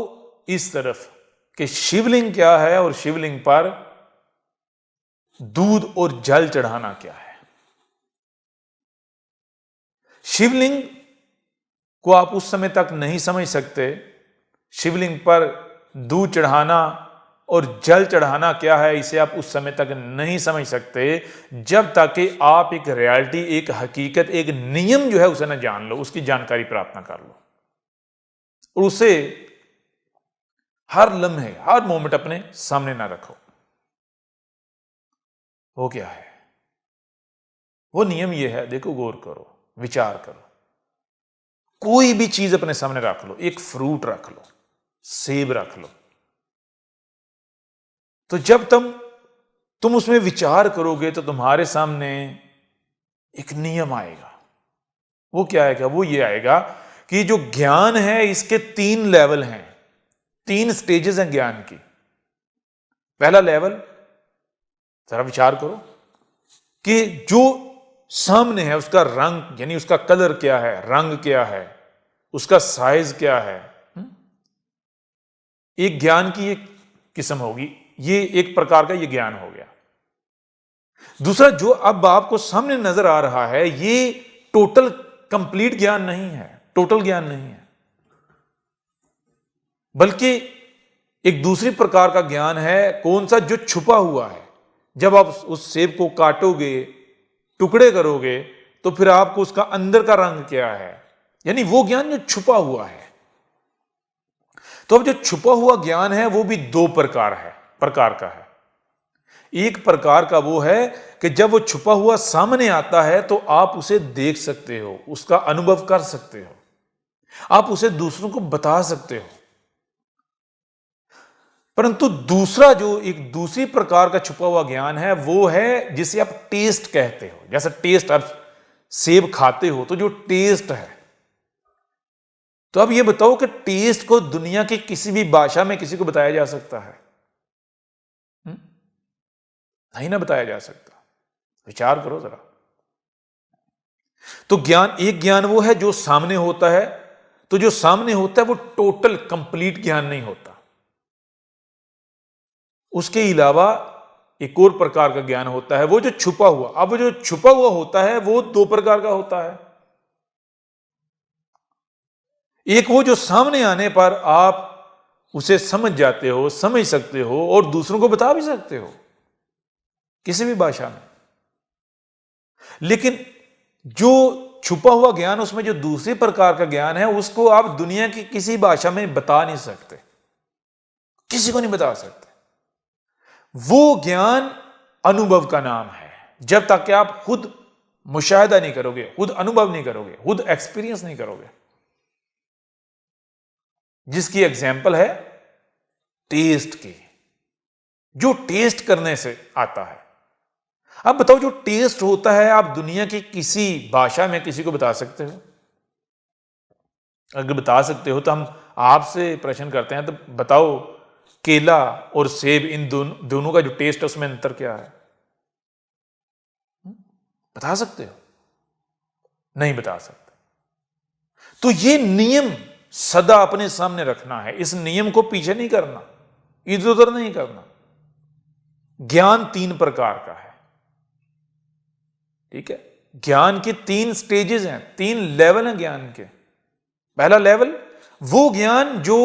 इस तरफ कि शिवलिंग क्या है और शिवलिंग पर दूध और जल चढ़ाना क्या है। शिवलिंग को आप उस समय तक नहीं समझ सकते, शिवलिंग पर दूध चढ़ाना और जल चढ़ाना क्या है इसे आप उस समय तक नहीं समझ सकते जब तक कि आप एक रियलिटी, एक हकीकत, एक नियम जो है उसे ना जान लो, उसकी जानकारी प्राप्त ना कर लो और उसे हर लम्हे, हर मोमेंट अपने सामने ना रखो। वो क्या है? वो नियम ये है, देखो, गौर करो, विचार करो। कोई भी चीज अपने सामने रख लो, एक फ्रूट रख लो, सेब रख लो, तो जब तुम उसमें विचार करोगे तो तुम्हारे सामने एक नियम आएगा। वो क्या आएगा? वो ये आएगा कि जो ज्ञान है इसके 3 लेवल हैं, 3 स्टेजेस हैं ज्ञान की। पहला लेवल, जरा विचार करो कि जो सामने है उसका रंग, यानी उसका कलर क्या है, रंग क्या है, उसका साइज क्या है। एक ज्ञान की एक किस्म होगी, ये एक प्रकार का ये ज्ञान हो गया। दूसरा, जो अब आपको सामने नजर आ रहा है, ये टोटल कंप्लीट ज्ञान नहीं है, टोटल ज्ञान नहीं है, बल्कि एक दूसरी प्रकार का ज्ञान है। कौन सा? जो छुपा हुआ है। जब आप उस सेब को काटोगे, टुकड़े करोगे, तो फिर आपको उसका अंदर का रंग क्या है, यानी वो ज्ञान जो छुपा हुआ है। तो अब जो छुपा हुआ ज्ञान है वो भी 2 प्रकार का है। एक प्रकार का वो है कि जब वो छुपा हुआ सामने आता है तो आप उसे देख सकते हो, उसका अनुभव कर सकते हो, आप उसे दूसरों को बता सकते हो। परंतु दूसरा, जो एक दूसरी प्रकार का छुपा हुआ ज्ञान है, वो है जिसे आप टेस्ट कहते हो। जैसे टेस्ट, आप सेब खाते हो तो जो टेस्ट है, तो अब ये बताओ कि टेस्ट को दुनिया की किसी भी भाषा में किसी को बताया जा सकता है? नहीं ना बताया जा सकता। विचार करो जरा। तो ज्ञान, एक ज्ञान वो है जो सामने होता है, तो जो सामने होता है वो टोटल कंप्लीट ज्ञान नहीं होता। उसके अलावा एक और प्रकार का ज्ञान होता है, वो जो छुपा हुआ। अब वो जो छुपा हुआ होता है वो 2 प्रकार का होता है। एक वो जो सामने आने पर आप उसे समझ जाते हो, समझ सकते हो और दूसरों को बता भी सकते हो किसी भी भाषा में। लेकिन जो छुपा हुआ ज्ञान, उसमें जो दूसरी प्रकार का ज्ञान है, उसको आप दुनिया की किसी भाषा में बता नहीं सकते, किसी को नहीं बता सकते। वो ज्ञान अनुभव का नाम है। जब तक कि आप खुद मुशाहिदा नहीं करोगे, खुद अनुभव नहीं करोगे, खुद एक्सपीरियंस नहीं करोगे, जिसकी एग्जाम्पल है टेस्ट की, जो टेस्ट करने से आता है। अब बताओ, जो टेस्ट होता है, आप दुनिया की किसी भाषा में किसी को बता सकते हो? अगर बता सकते हो तो हम आपसे प्रश्न करते हैं, तो बताओ, केला और सेब, इन दोनों का जो टेस्ट है उसमें अंतर क्या है? बता सकते हो? नहीं बता सकते। तो ये नियम सदा अपने सामने रखना है, इस नियम को पीछे नहीं करना, इधर उधर नहीं करना। ज्ञान 3 प्रकार का है, ठीक है? ज्ञान के 3 स्टेजेस हैं, 3 लेवल हैं ज्ञान के। पहला लेवल, वो ज्ञान जो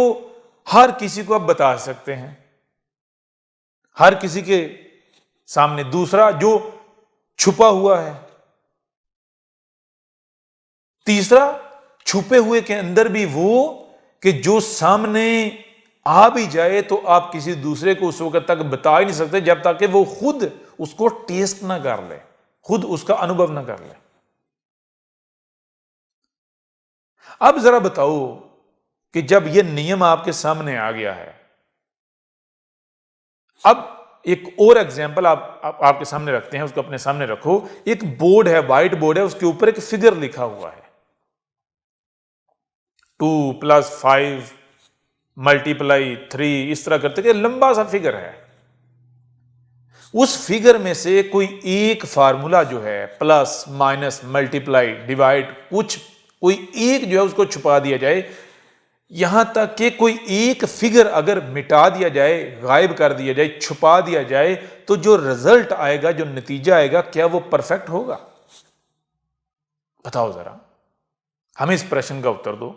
हर किसी को आप बता सकते हैं, हर किसी के सामने। दूसरा, जो छुपा हुआ है। तीसरा, छुपे हुए के अंदर भी वो कि जो सामने आ भी जाए तो आप किसी दूसरे को उस वक्त तक बता ही नहीं सकते जब तक कि वो खुद उसको टेस्ट ना कर ले, खुद उसका अनुभव ना कर ले। अब जरा बताओ कि जब यह नियम आपके सामने आ गया है, अब एक और एग्जाम्पल आपके सामने रखते हैं, उसको अपने सामने रखो। एक बोर्ड है, व्हाइट बोर्ड है, उसके ऊपर एक फिगर लिखा हुआ है, 2 + 5 × 3, इस तरह करते कि लंबा सा फिगर है। उस फिगर में से कोई एक फार्मूला जो है, प्लस माइनस मल्टीप्लाई डिवाइड, कोई एक जो है उसको छुपा दिया जाए, यहां तक कि कोई एक फिगर अगर मिटा दिया जाए, गायब कर दिया जाए, छुपा दिया जाए, तो जो रिजल्ट आएगा, जो नतीजा आएगा, क्या वो परफेक्ट होगा? बताओ जरा, हमें इस प्रश्न का उत्तर दो।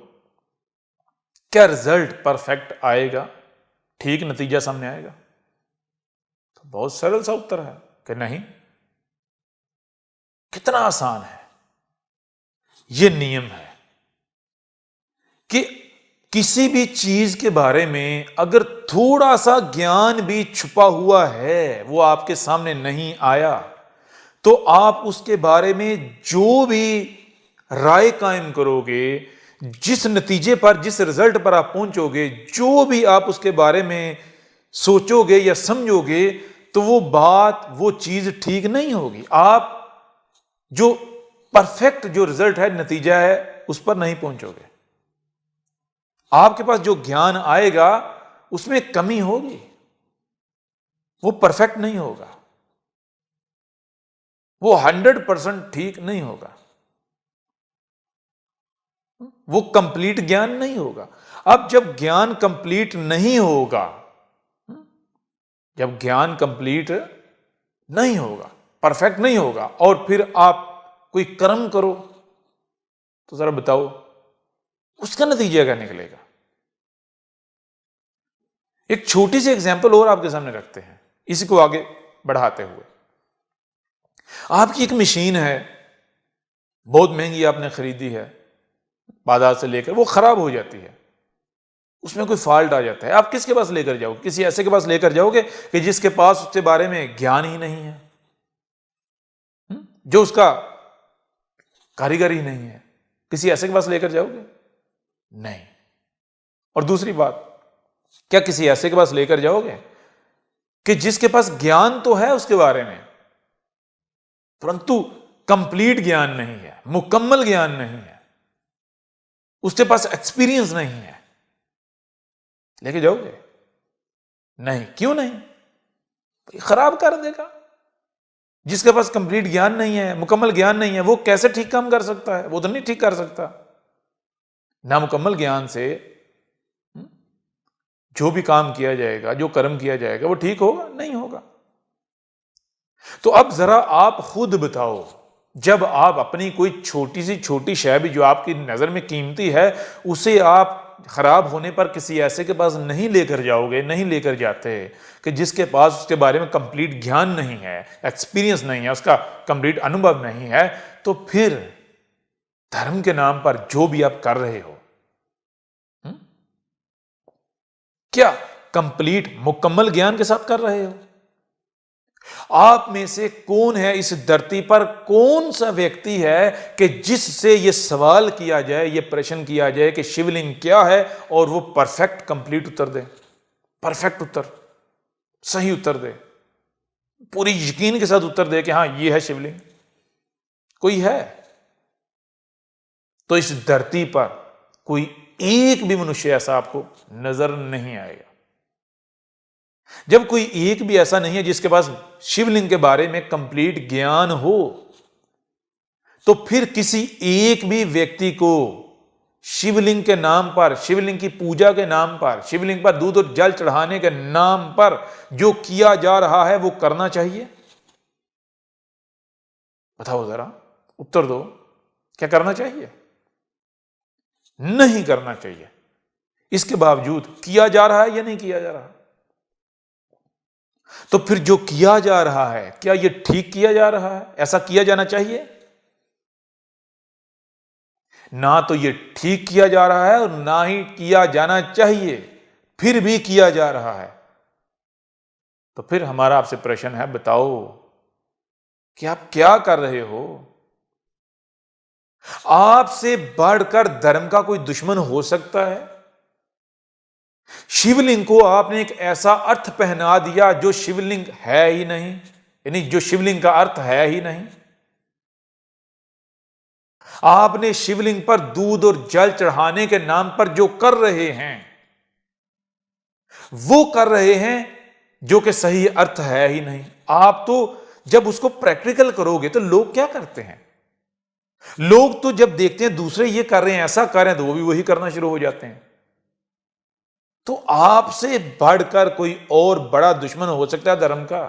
क्या रिजल्ट परफेक्ट आएगा? ठीक नतीजा सामने आएगा? तो बहुत सरल सा उत्तर है कि नहीं। कितना आसान है। यह नियम है कि किसी भी चीज के बारे में अगर थोड़ा सा ज्ञान भी छुपा हुआ है, वो आपके सामने नहीं आया, तो आप उसके बारे में जो भी राय कायम करोगे, जिस नतीजे पर, जिस रिजल्ट पर आप पहुंचोगे, जो भी आप उसके बारे में सोचोगे या समझोगे, तो वो बात, वो चीज ठीक नहीं होगी। आप जो परफेक्ट जो रिजल्ट है, नतीजा है, उस पर नहीं पहुंचोगे। आपके पास जो ज्ञान आएगा उसमें कमी होगी, वो परफेक्ट नहीं होगा, वो 100% ठीक नहीं होगा, वो कंप्लीट ज्ञान नहीं होगा। अब जब ज्ञान कंप्लीट नहीं होगा, जब ज्ञान कंप्लीट नहीं होगा, परफेक्ट नहीं होगा, और फिर आप कोई कर्म करो, तो जरा बताओ उसका नतीजा क्या निकलेगा? एक छोटी सी एग्जांपल और आपके सामने रखते हैं, इसी को आगे बढ़ाते हुए। आपकी एक मशीन है, बहुत महंगी आपने खरीदी है बाजार से लेकर, वो खराब हो जाती है, उसमें कोई फॉल्ट आ जाता है, आप किसके पास लेकर जाओगे? किसी ऐसे के पास लेकर जाओगे कि जिसके पास उसके बारे में ज्ञान ही नहीं है, जो उसका कारीगर ही नहीं है। किसी ऐसे के पास लेकर जाओगे? नहीं। और दूसरी बात, क्या किसी ऐसे के पास लेकर जाओगे कि जिसके पास ज्ञान तो है उसके बारे में, परंतु कंप्लीट ज्ञान नहीं है, मुकम्मल ज्ञान नहीं है, उसके पास एक्सपीरियंस नहीं है, लेके जाओगे? नहीं। क्यों नहीं? खराब कर देगा। जिसके पास कंप्लीट ज्ञान नहीं है, मुकम्मल ज्ञान नहीं है, वो कैसे ठीक काम कर सकता है? वो तो नहीं ठीक कर सकता। ना मुकम्मल ज्ञान से जो भी काम किया जाएगा, जो कर्म किया जाएगा, वो ठीक होगा? नहीं होगा। तो अब जरा आप खुद बताओ, जब आप अपनी कोई छोटी सी छोटी शय भी जो आपकी नजर में कीमती है, उसे आप खराब होने पर किसी ऐसे के पास नहीं लेकर जाओगे, नहीं लेकर जाते कि जिसके पास उसके बारे में कंप्लीट ज्ञान नहीं है, एक्सपीरियंस नहीं है, उसका कंप्लीट अनुभव नहीं है, तो फिर धर्म के नाम पर जो भी आप कर रहे हो, क्या कंप्लीट मुकम्मल ज्ञान के साथ कर रहे हो? आप में से कौन है इस धरती पर, कौन सा व्यक्ति है कि जिससे यह सवाल किया जाए, यह प्रश्न किया जाए कि शिवलिंग क्या है, और वो परफेक्ट कंप्लीट उत्तर दे, परफेक्ट उत्तर, सही उत्तर दे, पूरी यकीन के साथ उत्तर दे कि हां यह है शिवलिंग? कोई है? तो इस धरती पर कोई एक भी मनुष्य ऐसा आपको नजर नहीं आएगा। जब कोई एक भी ऐसा नहीं है जिसके पास शिवलिंग के बारे में कंप्लीट ज्ञान हो, तो फिर किसी एक भी व्यक्ति को शिवलिंग के नाम पर, शिवलिंग की पूजा के नाम पर, शिवलिंग पर दूध और जल चढ़ाने के नाम पर जो किया जा रहा है, वो करना चाहिए? बताओ जरा, उत्तर दो। क्या करना चाहिए? नहीं करना चाहिए। इसके बावजूद किया जा रहा है या नहीं किया जा रहा? तो फिर जो किया जा रहा है, क्या यह ठीक किया जा रहा है? ऐसा किया जाना चाहिए? ना तो यह ठीक किया जा रहा है और ना ही किया जाना चाहिए, फिर भी किया जा रहा है। तो फिर हमारा आपसे प्रश्न है, बताओ कि आप क्या कर रहे हो? आपसे बढ़कर धर्म का कोई दुश्मन हो सकता है? शिवलिंग को आपने एक ऐसा अर्थ पहना दिया जो शिवलिंग है ही नहीं, यानी जो शिवलिंग का अर्थ है ही नहीं। आपने शिवलिंग पर दूध और जल चढ़ाने के नाम पर जो कर रहे हैं, वो कर रहे हैं जो कि सही अर्थ है ही नहीं। आप तो जब उसको प्रैक्टिकल करोगे तो लोग क्या करते हैं, लोग तो जब देखते हैं दूसरे ये कर रहे हैं, ऐसा कर रहे हैं, तो वो भी वही करना शुरू हो जाते हैं। तो आपसे बढ़कर कोई और बड़ा दुश्मन हो सकता है धर्म का,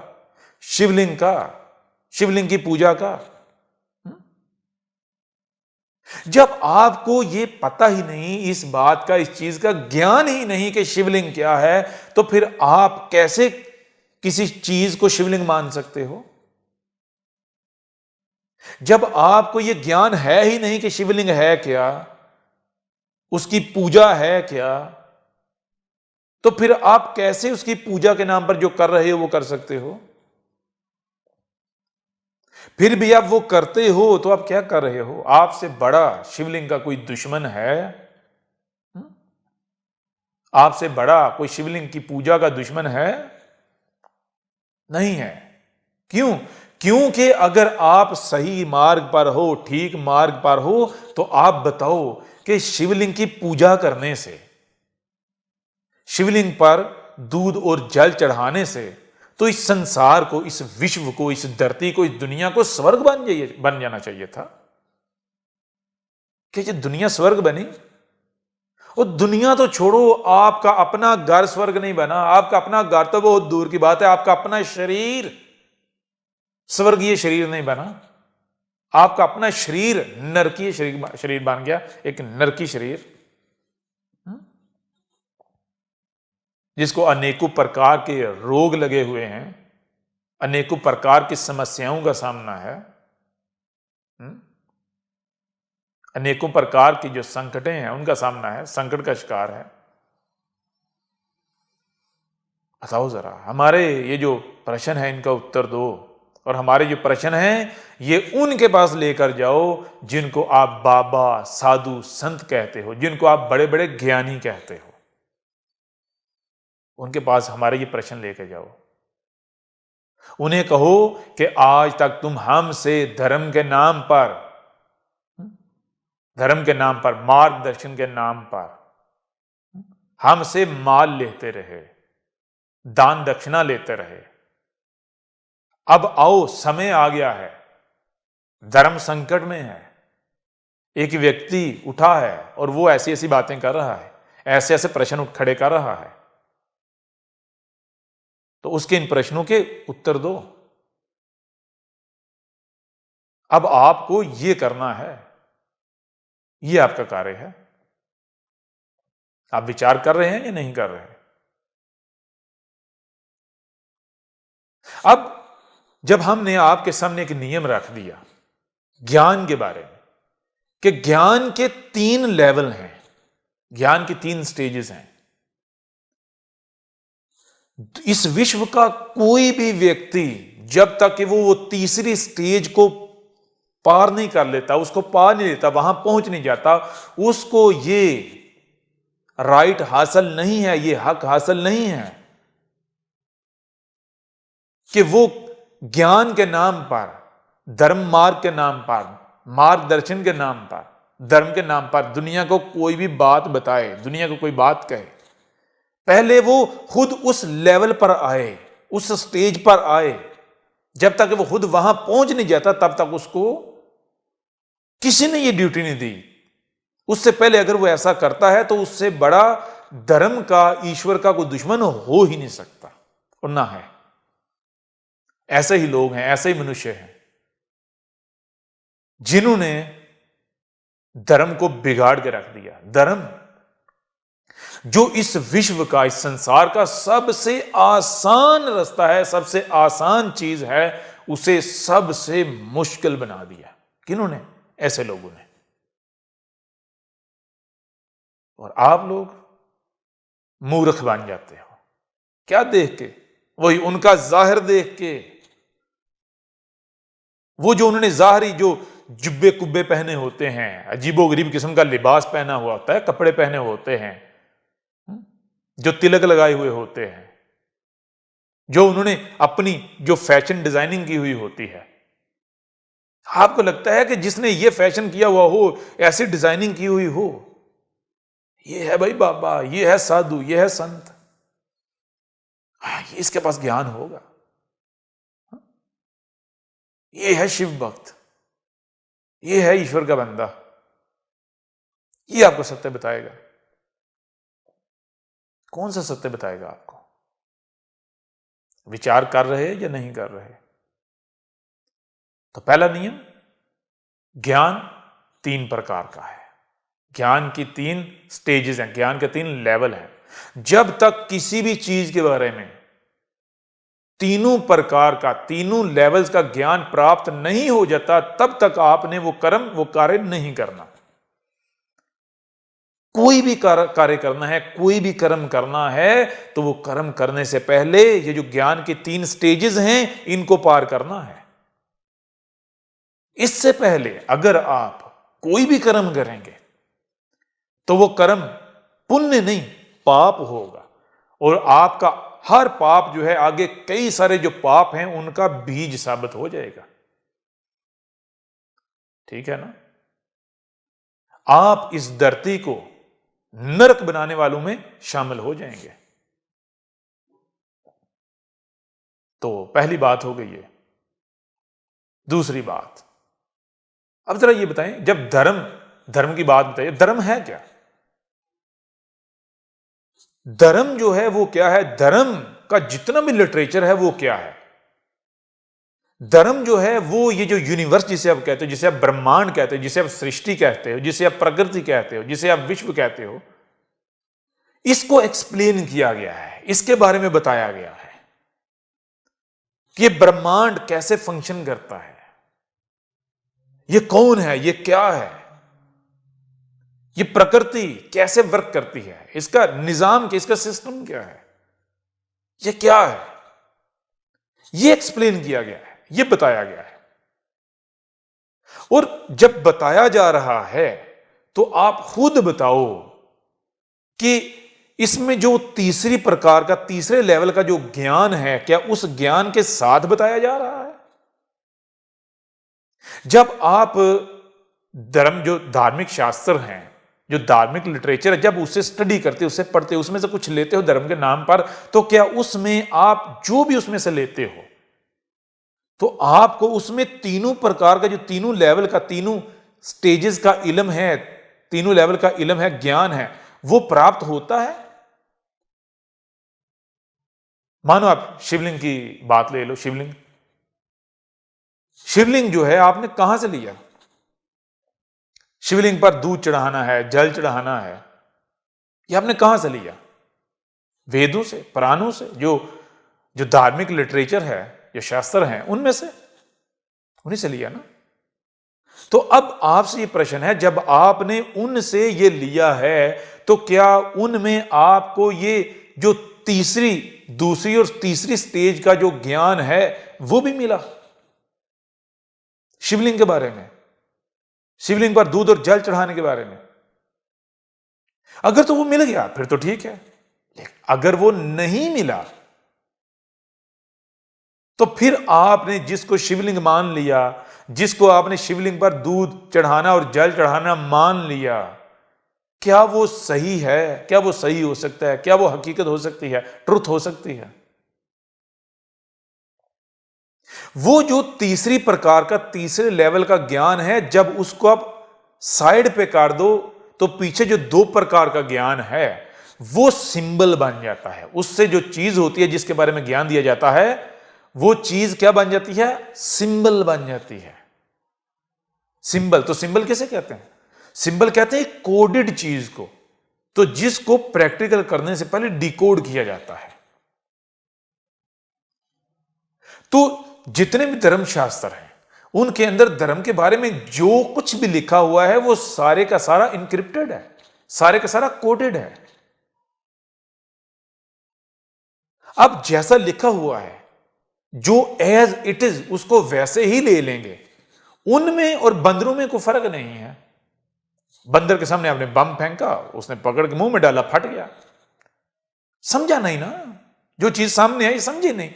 शिवलिंग का, शिवलिंग की पूजा का? जब आपको ये पता ही नहीं, इस बात का, इस चीज का ज्ञान ही नहीं कि शिवलिंग क्या है, तो फिर आप कैसे किसी चीज को शिवलिंग मान सकते हो? जब आपको यह ज्ञान है ही नहीं कि शिवलिंग है क्या, उसकी पूजा है क्या, तो फिर आप कैसे उसकी पूजा के नाम पर जो कर रहे हो वो कर सकते हो? फिर भी आप वो करते हो तो आप क्या कर रहे हो? आपसे बड़ा शिवलिंग का कोई दुश्मन है? आपसे बड़ा कोई शिवलिंग की पूजा का दुश्मन है? नहीं है। क्यों? क्योंकि अगर आप सही मार्ग पर हो, ठीक मार्ग पर हो, तो आप बताओ कि शिवलिंग की पूजा करने से, शिवलिंग पर दूध और जल चढ़ाने से तो इस संसार को, इस विश्व को, इस धरती को, इस दुनिया को स्वर्ग बन जाना चाहिए था। कि ये दुनिया स्वर्ग बनी? और दुनिया तो छोड़ो, आपका अपना घर स्वर्ग नहीं बना। आपका अपना घर तो बहुत दूर की बात है, आपका अपना शरीर स्वर्गीय शरीर नहीं बना। आपका अपना शरीर नरकीय शरीर बन गया, एक नरकी शरीर, जिसको अनेकों प्रकार के रोग लगे हुए हैं, अनेकों प्रकार की समस्याओं का सामना है, अनेकों प्रकार की जो संकटें हैं उनका सामना है, संकट का शिकार है। बताओ जरा, हमारे ये जो प्रश्न है इनका उत्तर दो, और हमारे जो प्रश्न हैं ये उनके पास लेकर जाओ जिनको आप बाबा, साधु, संत कहते हो, जिनको आप बड़े बड़े ज्ञानी कहते हो। उनके पास हमारे ये प्रश्न लेकर जाओ। उन्हें कहो कि आज तक तुम हमसे धर्म के नाम पर, मार्गदर्शन के नाम पर हमसे माल लेते रहे, दान दक्षिणा लेते रहे। अब आओ, समय आ गया है, धर्म संकट में है। एक व्यक्ति उठा है और वो ऐसी ऐसी बातें कर रहा है, ऐसे ऐसे प्रश्न खड़े कर रहा है, तो उसके इन प्रश्नों के उत्तर दो। अब आपको ये करना है, ये आपका कार्य है। आप विचार कर रहे हैं या नहीं कर रहे हैं? अब जब हमने आपके सामने एक नियम रख दिया ज्ञान के बारे में, कि ज्ञान के 3 लेवल हैं, ज्ञान की 3 स्टेजेस हैं। इस विश्व का कोई भी व्यक्ति जब तक कि वो तीसरी स्टेज को पार नहीं कर लेता, उसको पार नहीं लेता, वहां पहुंच नहीं जाता, उसको ये राइट हासिल नहीं है, ये हक हासिल नहीं है कि वो ज्ञान के नाम पर, धर्म मार्ग के नाम पर, मार्गदर्शन के नाम पर, धर्म के नाम पर दुनिया को कोई भी बात बताए, दुनिया को कोई बात कहे। पहले वो खुद उस लेवल पर आए, उस स्टेज पर आए। जब तक वो खुद वहां पहुंच नहीं जाता तब तक उसको किसी ने ये ड्यूटी नहीं दी। उससे पहले अगर वो ऐसा करता है तो उससे बड़ा धर्म का, ईश्वर का कोई दुश्मन हो ही नहीं सकता, और ना है। ऐसे ही लोग हैं, ऐसे ही मनुष्य हैं जिन्होंने धर्म को बिगाड़ के रख दिया। धर्म जो इस विश्व का, इस संसार का सबसे आसान रास्ता है, सबसे आसान चीज है, उसे सबसे मुश्किल बना दिया। किन्होंने? ऐसे लोगों ने। और आप लोग मूर्ख बन जाते हो। क्या देख के? वही उनका जाहिर देख के, वो जो उन्होंने जाहरी जो जुब्बे कुब्बे पहने होते हैं, अजीबोगरीब किस्म का लिबास पहना हुआ होता है, कपड़े पहने होते हैं, जो तिलक लगाए हुए होते हैं, जो उन्होंने अपनी जो फैशन डिजाइनिंग की हुई होती है, आपको लगता है कि जिसने ये फैशन किया हुआ हो, ऐसी डिजाइनिंग की हुई हो, ये है भाई बाबा, ये है साधु, ये है संत। इसके पास ज्ञान होगा, ये है शिव भक्त, ये है ईश्वर का बंदा, ये आपको सत्य बताएगा। कौन सा सत्य बताएगा आपको? विचार कर रहे हैं या नहीं कर रहे? तो पहला नियम, ज्ञान 3 प्रकार का है। ज्ञान की 3 स्टेजेस हैं, ज्ञान के 3 लेवल हैं। जब तक किसी भी चीज के बारे में तीनों प्रकार का, तीनों लेवल्स का ज्ञान प्राप्त नहीं हो जाता, तब तक आपने वो कर्म, वो कार्य नहीं करना। कोई भी कार्य करना है, कोई भी कर्म करना है, तो वो कर्म करने से पहले ये जो ज्ञान के 3 स्टेजेस हैं, इनको पार करना है। इससे पहले अगर आप कोई भी कर्म करेंगे तो वो कर्म पुण्य नहीं, पाप होगा, और आपका हर पाप जो है आगे कई सारे जो पाप हैं उनका बीज साबित हो जाएगा। ठीक है ना? आप इस धरती को नरक बनाने वालों में शामिल हो जाएंगे। तो पहली बात हो गई है। दूसरी बात, अब जरा ये बताएं, जब धर्म की बात बताइए, धर्म है क्या? धर्म जो है वो क्या है? धर्म का जितना भी लिटरेचर है वो क्या है? धर्म जो है वो ये जो यूनिवर्स जिसे आप कहते हो, जिसे आप ब्रह्मांड कहते हो, जिसे आप सृष्टि कहते हो, जिसे आप प्रकृति कहते हो, जिसे आप विश्व कहते हो, इसको एक्सप्लेन किया गया है, इसके बारे में बताया गया है कि ब्रह्मांड कैसे फंक्शन करता है, ये कौन है, ये क्या है, ये प्रकृति कैसे वर्क करती है, इसका निजाम क्या, इसका सिस्टम क्या है, ये क्या है, ये एक्सप्लेन किया गया है, ये बताया गया है। और जब बताया जा रहा है तो आप खुद बताओ कि इसमें जो तीसरी प्रकार का, तीसरे लेवल का जो ज्ञान है, क्या उस ज्ञान के साथ बताया जा रहा है? जब आप जो धार्मिक शास्त्र हैं, जो धार्मिक लिटरेचर है, जब उसे स्टडी करते, उसे पढ़ते, उसमें से कुछ लेते हो धर्म के नाम पर, तो क्या उसमें आप जो भी उसमें से लेते हो, तो आपको उसमें तीनों प्रकार का, जो तीनों लेवल का, तीनों स्टेजेस का इल्म है, तीनों लेवल का इल्म है, ज्ञान है, वो प्राप्त होता है? मानो आप शिवलिंग की बात ले लो। शिवलिंग जो है आपने कहां से लिया? शिवलिंग पर दूध चढ़ाना है, जल चढ़ाना है, ये आपने कहां से लिया? वेदों से, पुराणों से, जो धार्मिक लिटरेचर है, जो शास्त्र हैं, उनमें से, उन्हीं से लिया ना। तो अब आपसे ये प्रश्न है, जब आपने उनसे ये लिया है, तो क्या उनमें आपको ये जो दूसरी और तीसरी स्टेज का जो ज्ञान है वो भी मिला? शिवलिंग के बारे में, शिवलिंग पर दूध और जल चढ़ाने के बारे में, अगर तो वो मिल गया फिर तो ठीक है। अगर वो नहीं मिला तो फिर आपने जिसको शिवलिंग मान लिया, जिसको आपने शिवलिंग पर दूध चढ़ाना और जल चढ़ाना मान लिया, क्या वो सही है? क्या वो सही हो सकता है? क्या वो हकीकत हो सकती है, ट्रुथ हो सकती है? वो जो तीसरी प्रकार का, तीसरे लेवल का ज्ञान है, जब उसको आप साइड पे कर दो तो पीछे जो 2 प्रकार का ज्ञान है वो सिंबल बन जाता है। उससे जो चीज होती है जिसके बारे में ज्ञान दिया जाता है, वो चीज क्या बन जाती है? सिंबल बन जाती है। सिंबल, तो सिंबल किसे कहते हैं? सिंबल कहते हैं कोडेड चीज को, तो जिसको प्रैक्टिकल करने से पहले डिकोड किया जाता है। तो जितने भी धर्म शास्त्र हैं, उनके अंदर धर्म के बारे में जो कुछ भी लिखा हुआ है वो सारे का सारा इनक्रिप्टेड है, सारे का सारा कोडेड है। अब जैसा लिखा हुआ है, जो एज इट इज उसको वैसे ही ले लेंगे। उनमें और बंदरों में कोई फर्क नहीं है। बंदर के सामने आपने बम फेंका, उसने पकड़ के मुंह में डाला, फट गया। समझा नहीं ना, जो चीज सामने आई समझी नहीं।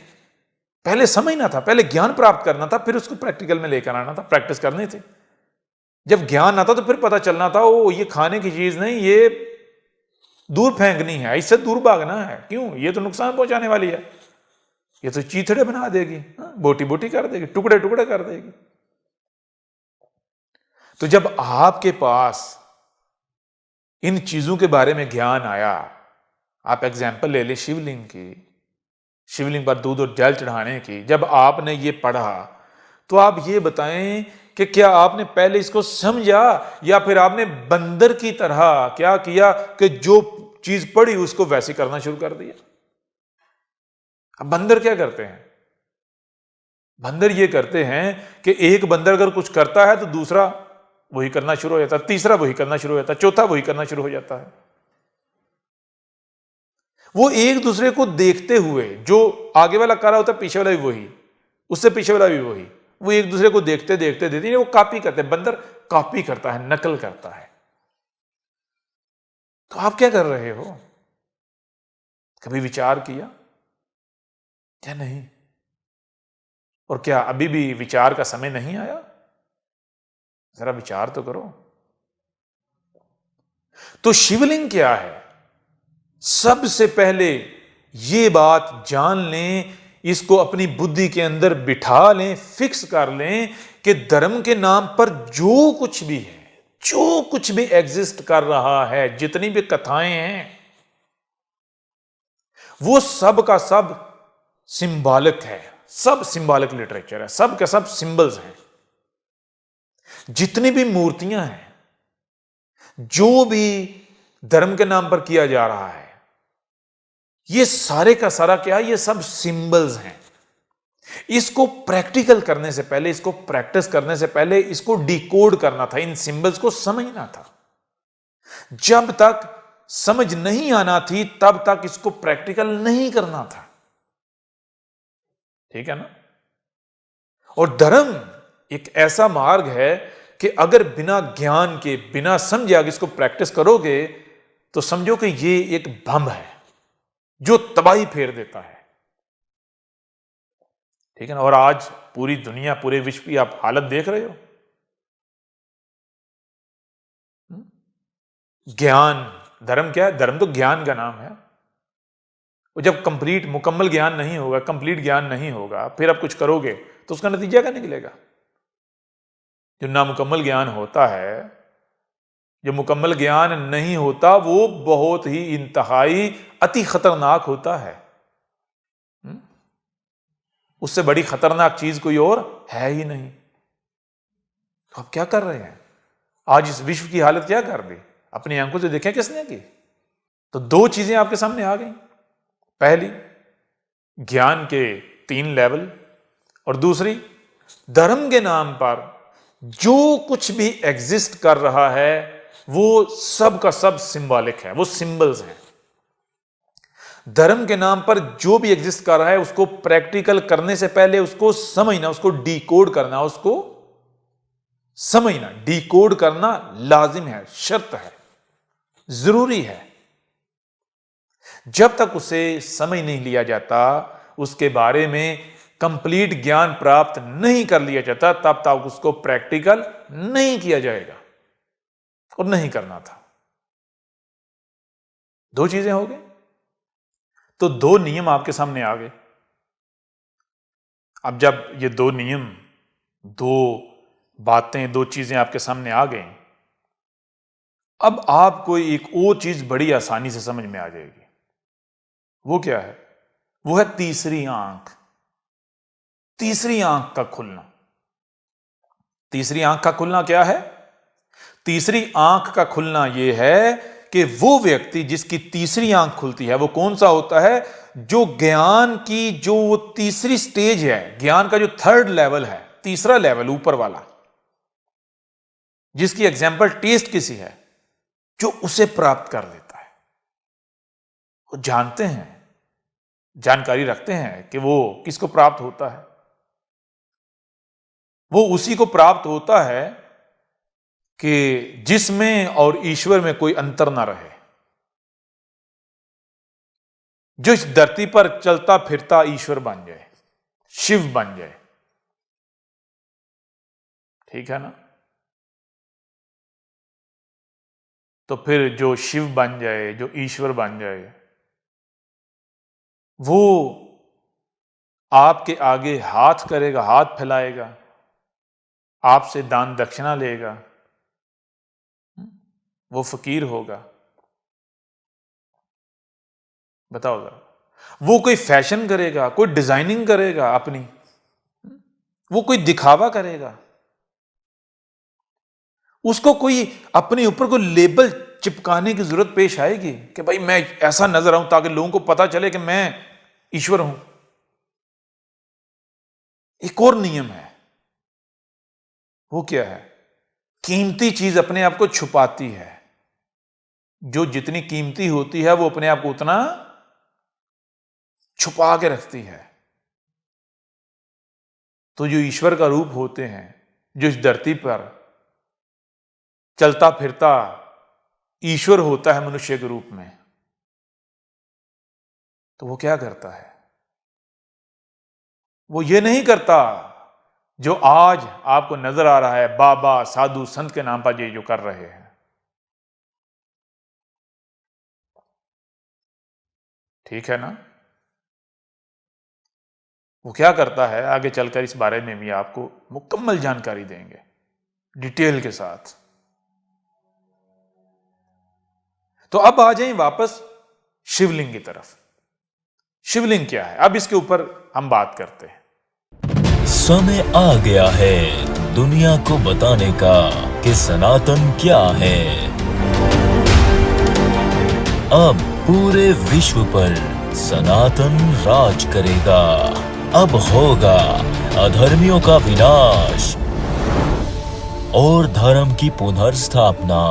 पहले समझना था, पहले ज्ञान प्राप्त करना था, फिर उसको प्रैक्टिकल में लेकर आना था, प्रैक्टिस करनी थी। जब ज्ञान आता तो फिर पता चलना था, ओ ये खाने की चीज नहीं, ये दूर फेंकनी है, इससे दूर भागना है। क्यों? ये तो नुकसान पहुंचाने वाली है। ये तो चीथड़े बना देगी, बोटी बोटी कर देगी, टुकड़े टुकड़े कर देगी। तो जब आपके पास इन चीजों के बारे में ज्ञान आया, आप एग्जाम्पल ले ले शिवलिंग की, शिवलिंग पर दूध और जल चढ़ाने की, जब आपने ये पढ़ा तो आप ये बताएं कि क्या आपने पहले इसको समझा या फिर आपने बंदर की तरह क्या किया कि जो चीज पढ़ी उसको वैसे करना शुरू कर दिया। अब बंदर क्या करते हैं? बंदर ये करते हैं कि एक बंदर अगर कुछ करता है तो दूसरा वही करना शुरू हो जाता है, तीसरा वही करना शुरू हो जाता है, चौथा वही करना शुरू हो जाता है। वो एक दूसरे को देखते हुए, जो आगे वाला कर रहा होता है पीछे वाला भी वही, उससे पीछे वाला भी वही, वो एक दूसरे को देखते देखते देखते वो कॉपी करते हैं। बंदर कॉपी करता है, नकल करता है। तो आप क्या कर रहे हो? कभी विचार किया क्या? नहीं। और क्या अभी भी विचार का समय नहीं आया? जरा विचार तो करो। तो शिवलिंग क्या है? सबसे पहले ये बात जान लें, इसको अपनी बुद्धि के अंदर बिठा लें, फिक्स कर लें कि धर्म के नाम पर जो कुछ भी है, जो कुछ भी एग्जिस्ट कर रहा है, जितनी भी कथाएं हैं, वो सब का सब सिंबॉलिक है, सब सिंबॉलिक लिटरेचर है, सब के सब सिंबल्स हैं। जितनी भी मूर्तियां हैं, जो भी धर्म के नाम पर किया जा रहा है, ये सारे का सारा क्या है? ये सब सिंबल्स हैं। इसको प्रैक्टिकल करने से पहले, इसको प्रैक्टिस करने से पहले इसको डिकोड करना था, इन सिंबल्स को समझना था। जब तक समझ नहीं आना थी तब तक इसको प्रैक्टिकल नहीं करना था। ठीक है ना? और धर्म एक ऐसा मार्ग है कि अगर बिना ज्ञान के, बिना समझे अगर इसको प्रैक्टिस करोगे तो समझो कि ये एक बम है जो तबाही फेर देता है। ठीक है ना? और आज पूरी दुनिया, पूरे विश्व की आप हालत देख रहे हो। ज्ञान, धर्म क्या है? धर्म तो ज्ञान का नाम है। और जब कंप्लीट मुकम्मल ज्ञान नहीं होगा, कंप्लीट ज्ञान नहीं होगा, फिर आप कुछ करोगे तो उसका नतीजा क्या निकलेगा? जो नामुकम्मल ज्ञान होता है, जो मुकम्मल ज्ञान नहीं होता, वो बहुत ही इंतहाई अति खतरनाक होता है। उससे बड़ी खतरनाक चीज कोई और है ही नहीं। तो आप क्या कर रहे हैं? आज इस विश्व की हालत क्या कर दी? अपनी आंखों से देखें किसने की? तो दो चीजें आपके सामने आ गई। पहली, ज्ञान के 3 लेवल, और दूसरी, धर्म के नाम पर जो कुछ भी एग्जिस्ट कर रहा है वो सब का सब सिंबॉलिक है, वो सिंबल्स हैं। धर्म के नाम पर जो भी एग्जिस्ट कर रहा है उसको प्रैक्टिकल करने से पहले उसको समझना, उसको डिकोड करना, उसको समझना, डिकोड करना लाजिम है, शर्त है, जरूरी है। जब तक उसे समझ नहीं लिया जाता, उसके बारे में कंप्लीट ज्ञान प्राप्त नहीं कर लिया जाता, तब तक उसको प्रैक्टिकल नहीं किया जाएगा, और नहीं करना था। दो चीजें हो गई। तो 2 नियम आपके सामने आ गए। अब जब ये 2 नियम, 2 बातें, 2 चीजें आपके सामने आ गई, अब आपको एक और चीज बड़ी आसानी से समझ में आ जाएगी। वो क्या है? वो है तीसरी आंख। तीसरी आंख का खुलना। तीसरी आंख का खुलना क्या है? तीसरी आंख का खुलना यह है कि वो व्यक्ति जिसकी तीसरी आंख खुलती है वो कौन सा होता है? जो ज्ञान की जो तीसरी स्टेज है, ज्ञान का जो 3rd लेवल है, तीसरा लेवल ऊपर वाला, जिसकी एग्जाम्पल टेस्ट किसी है, जो उसे प्राप्त कर लेता है। वो जानते हैं, जानकारी रखते हैं कि वो किसको प्राप्त होता है। वो उसी को प्राप्त होता है कि जिसमें और ईश्वर में कोई अंतर ना रहे, जो इस धरती पर चलता फिरता ईश्वर बन जाए, शिव बन जाए। ठीक है ना? तो फिर जो शिव बन जाए, जो ईश्वर बन जाए, वो आपके आगे हाथ करेगा, हाथ फैलाएगा, आपसे दान दक्षिणा लेगा, वो फकीर होगा। बताओ जरा, वो कोई फैशन करेगा, कोई डिजाइनिंग करेगा अपनी, वो कोई दिखावा करेगा, उसको कोई अपने ऊपर कोई लेबल चिपकाने की जरूरत पेश आएगी कि भाई मैं ऐसा नजर आऊं ताकि लोगों को पता चले कि मैं ईश्वर हूं। एक और नियम है, वो क्या है? कीमती चीज अपने आप को छुपाती है। जो जितनी कीमती होती है वो अपने आप को उतना छुपा के रखती है। तो जो ईश्वर का रूप होते हैं, जो इस धरती पर चलता फिरता ईश्वर होता है मनुष्य के रूप में, तो वो क्या करता है? वो ये नहीं करता जो आज आपको नजर आ रहा है बाबा साधु संत के नाम पर ये जो कर रहे हैं। ठीक है ना? वो क्या करता है, आगे चलकर इस बारे में भी आपको मुकम्मल जानकारी देंगे, डिटेल के साथ। तो अब आ जाएं वापस शिवलिंग की तरफ। शिवलिंग क्या है, अब इसके ऊपर हम बात करते हैं। समय आ गया है दुनिया को बताने का कि सनातन क्या है। अब पूरे विश्व पर सनातन राज करेगा। अब होगा अधर्मियों का विनाश और धर्म की पुनर्स्थापना।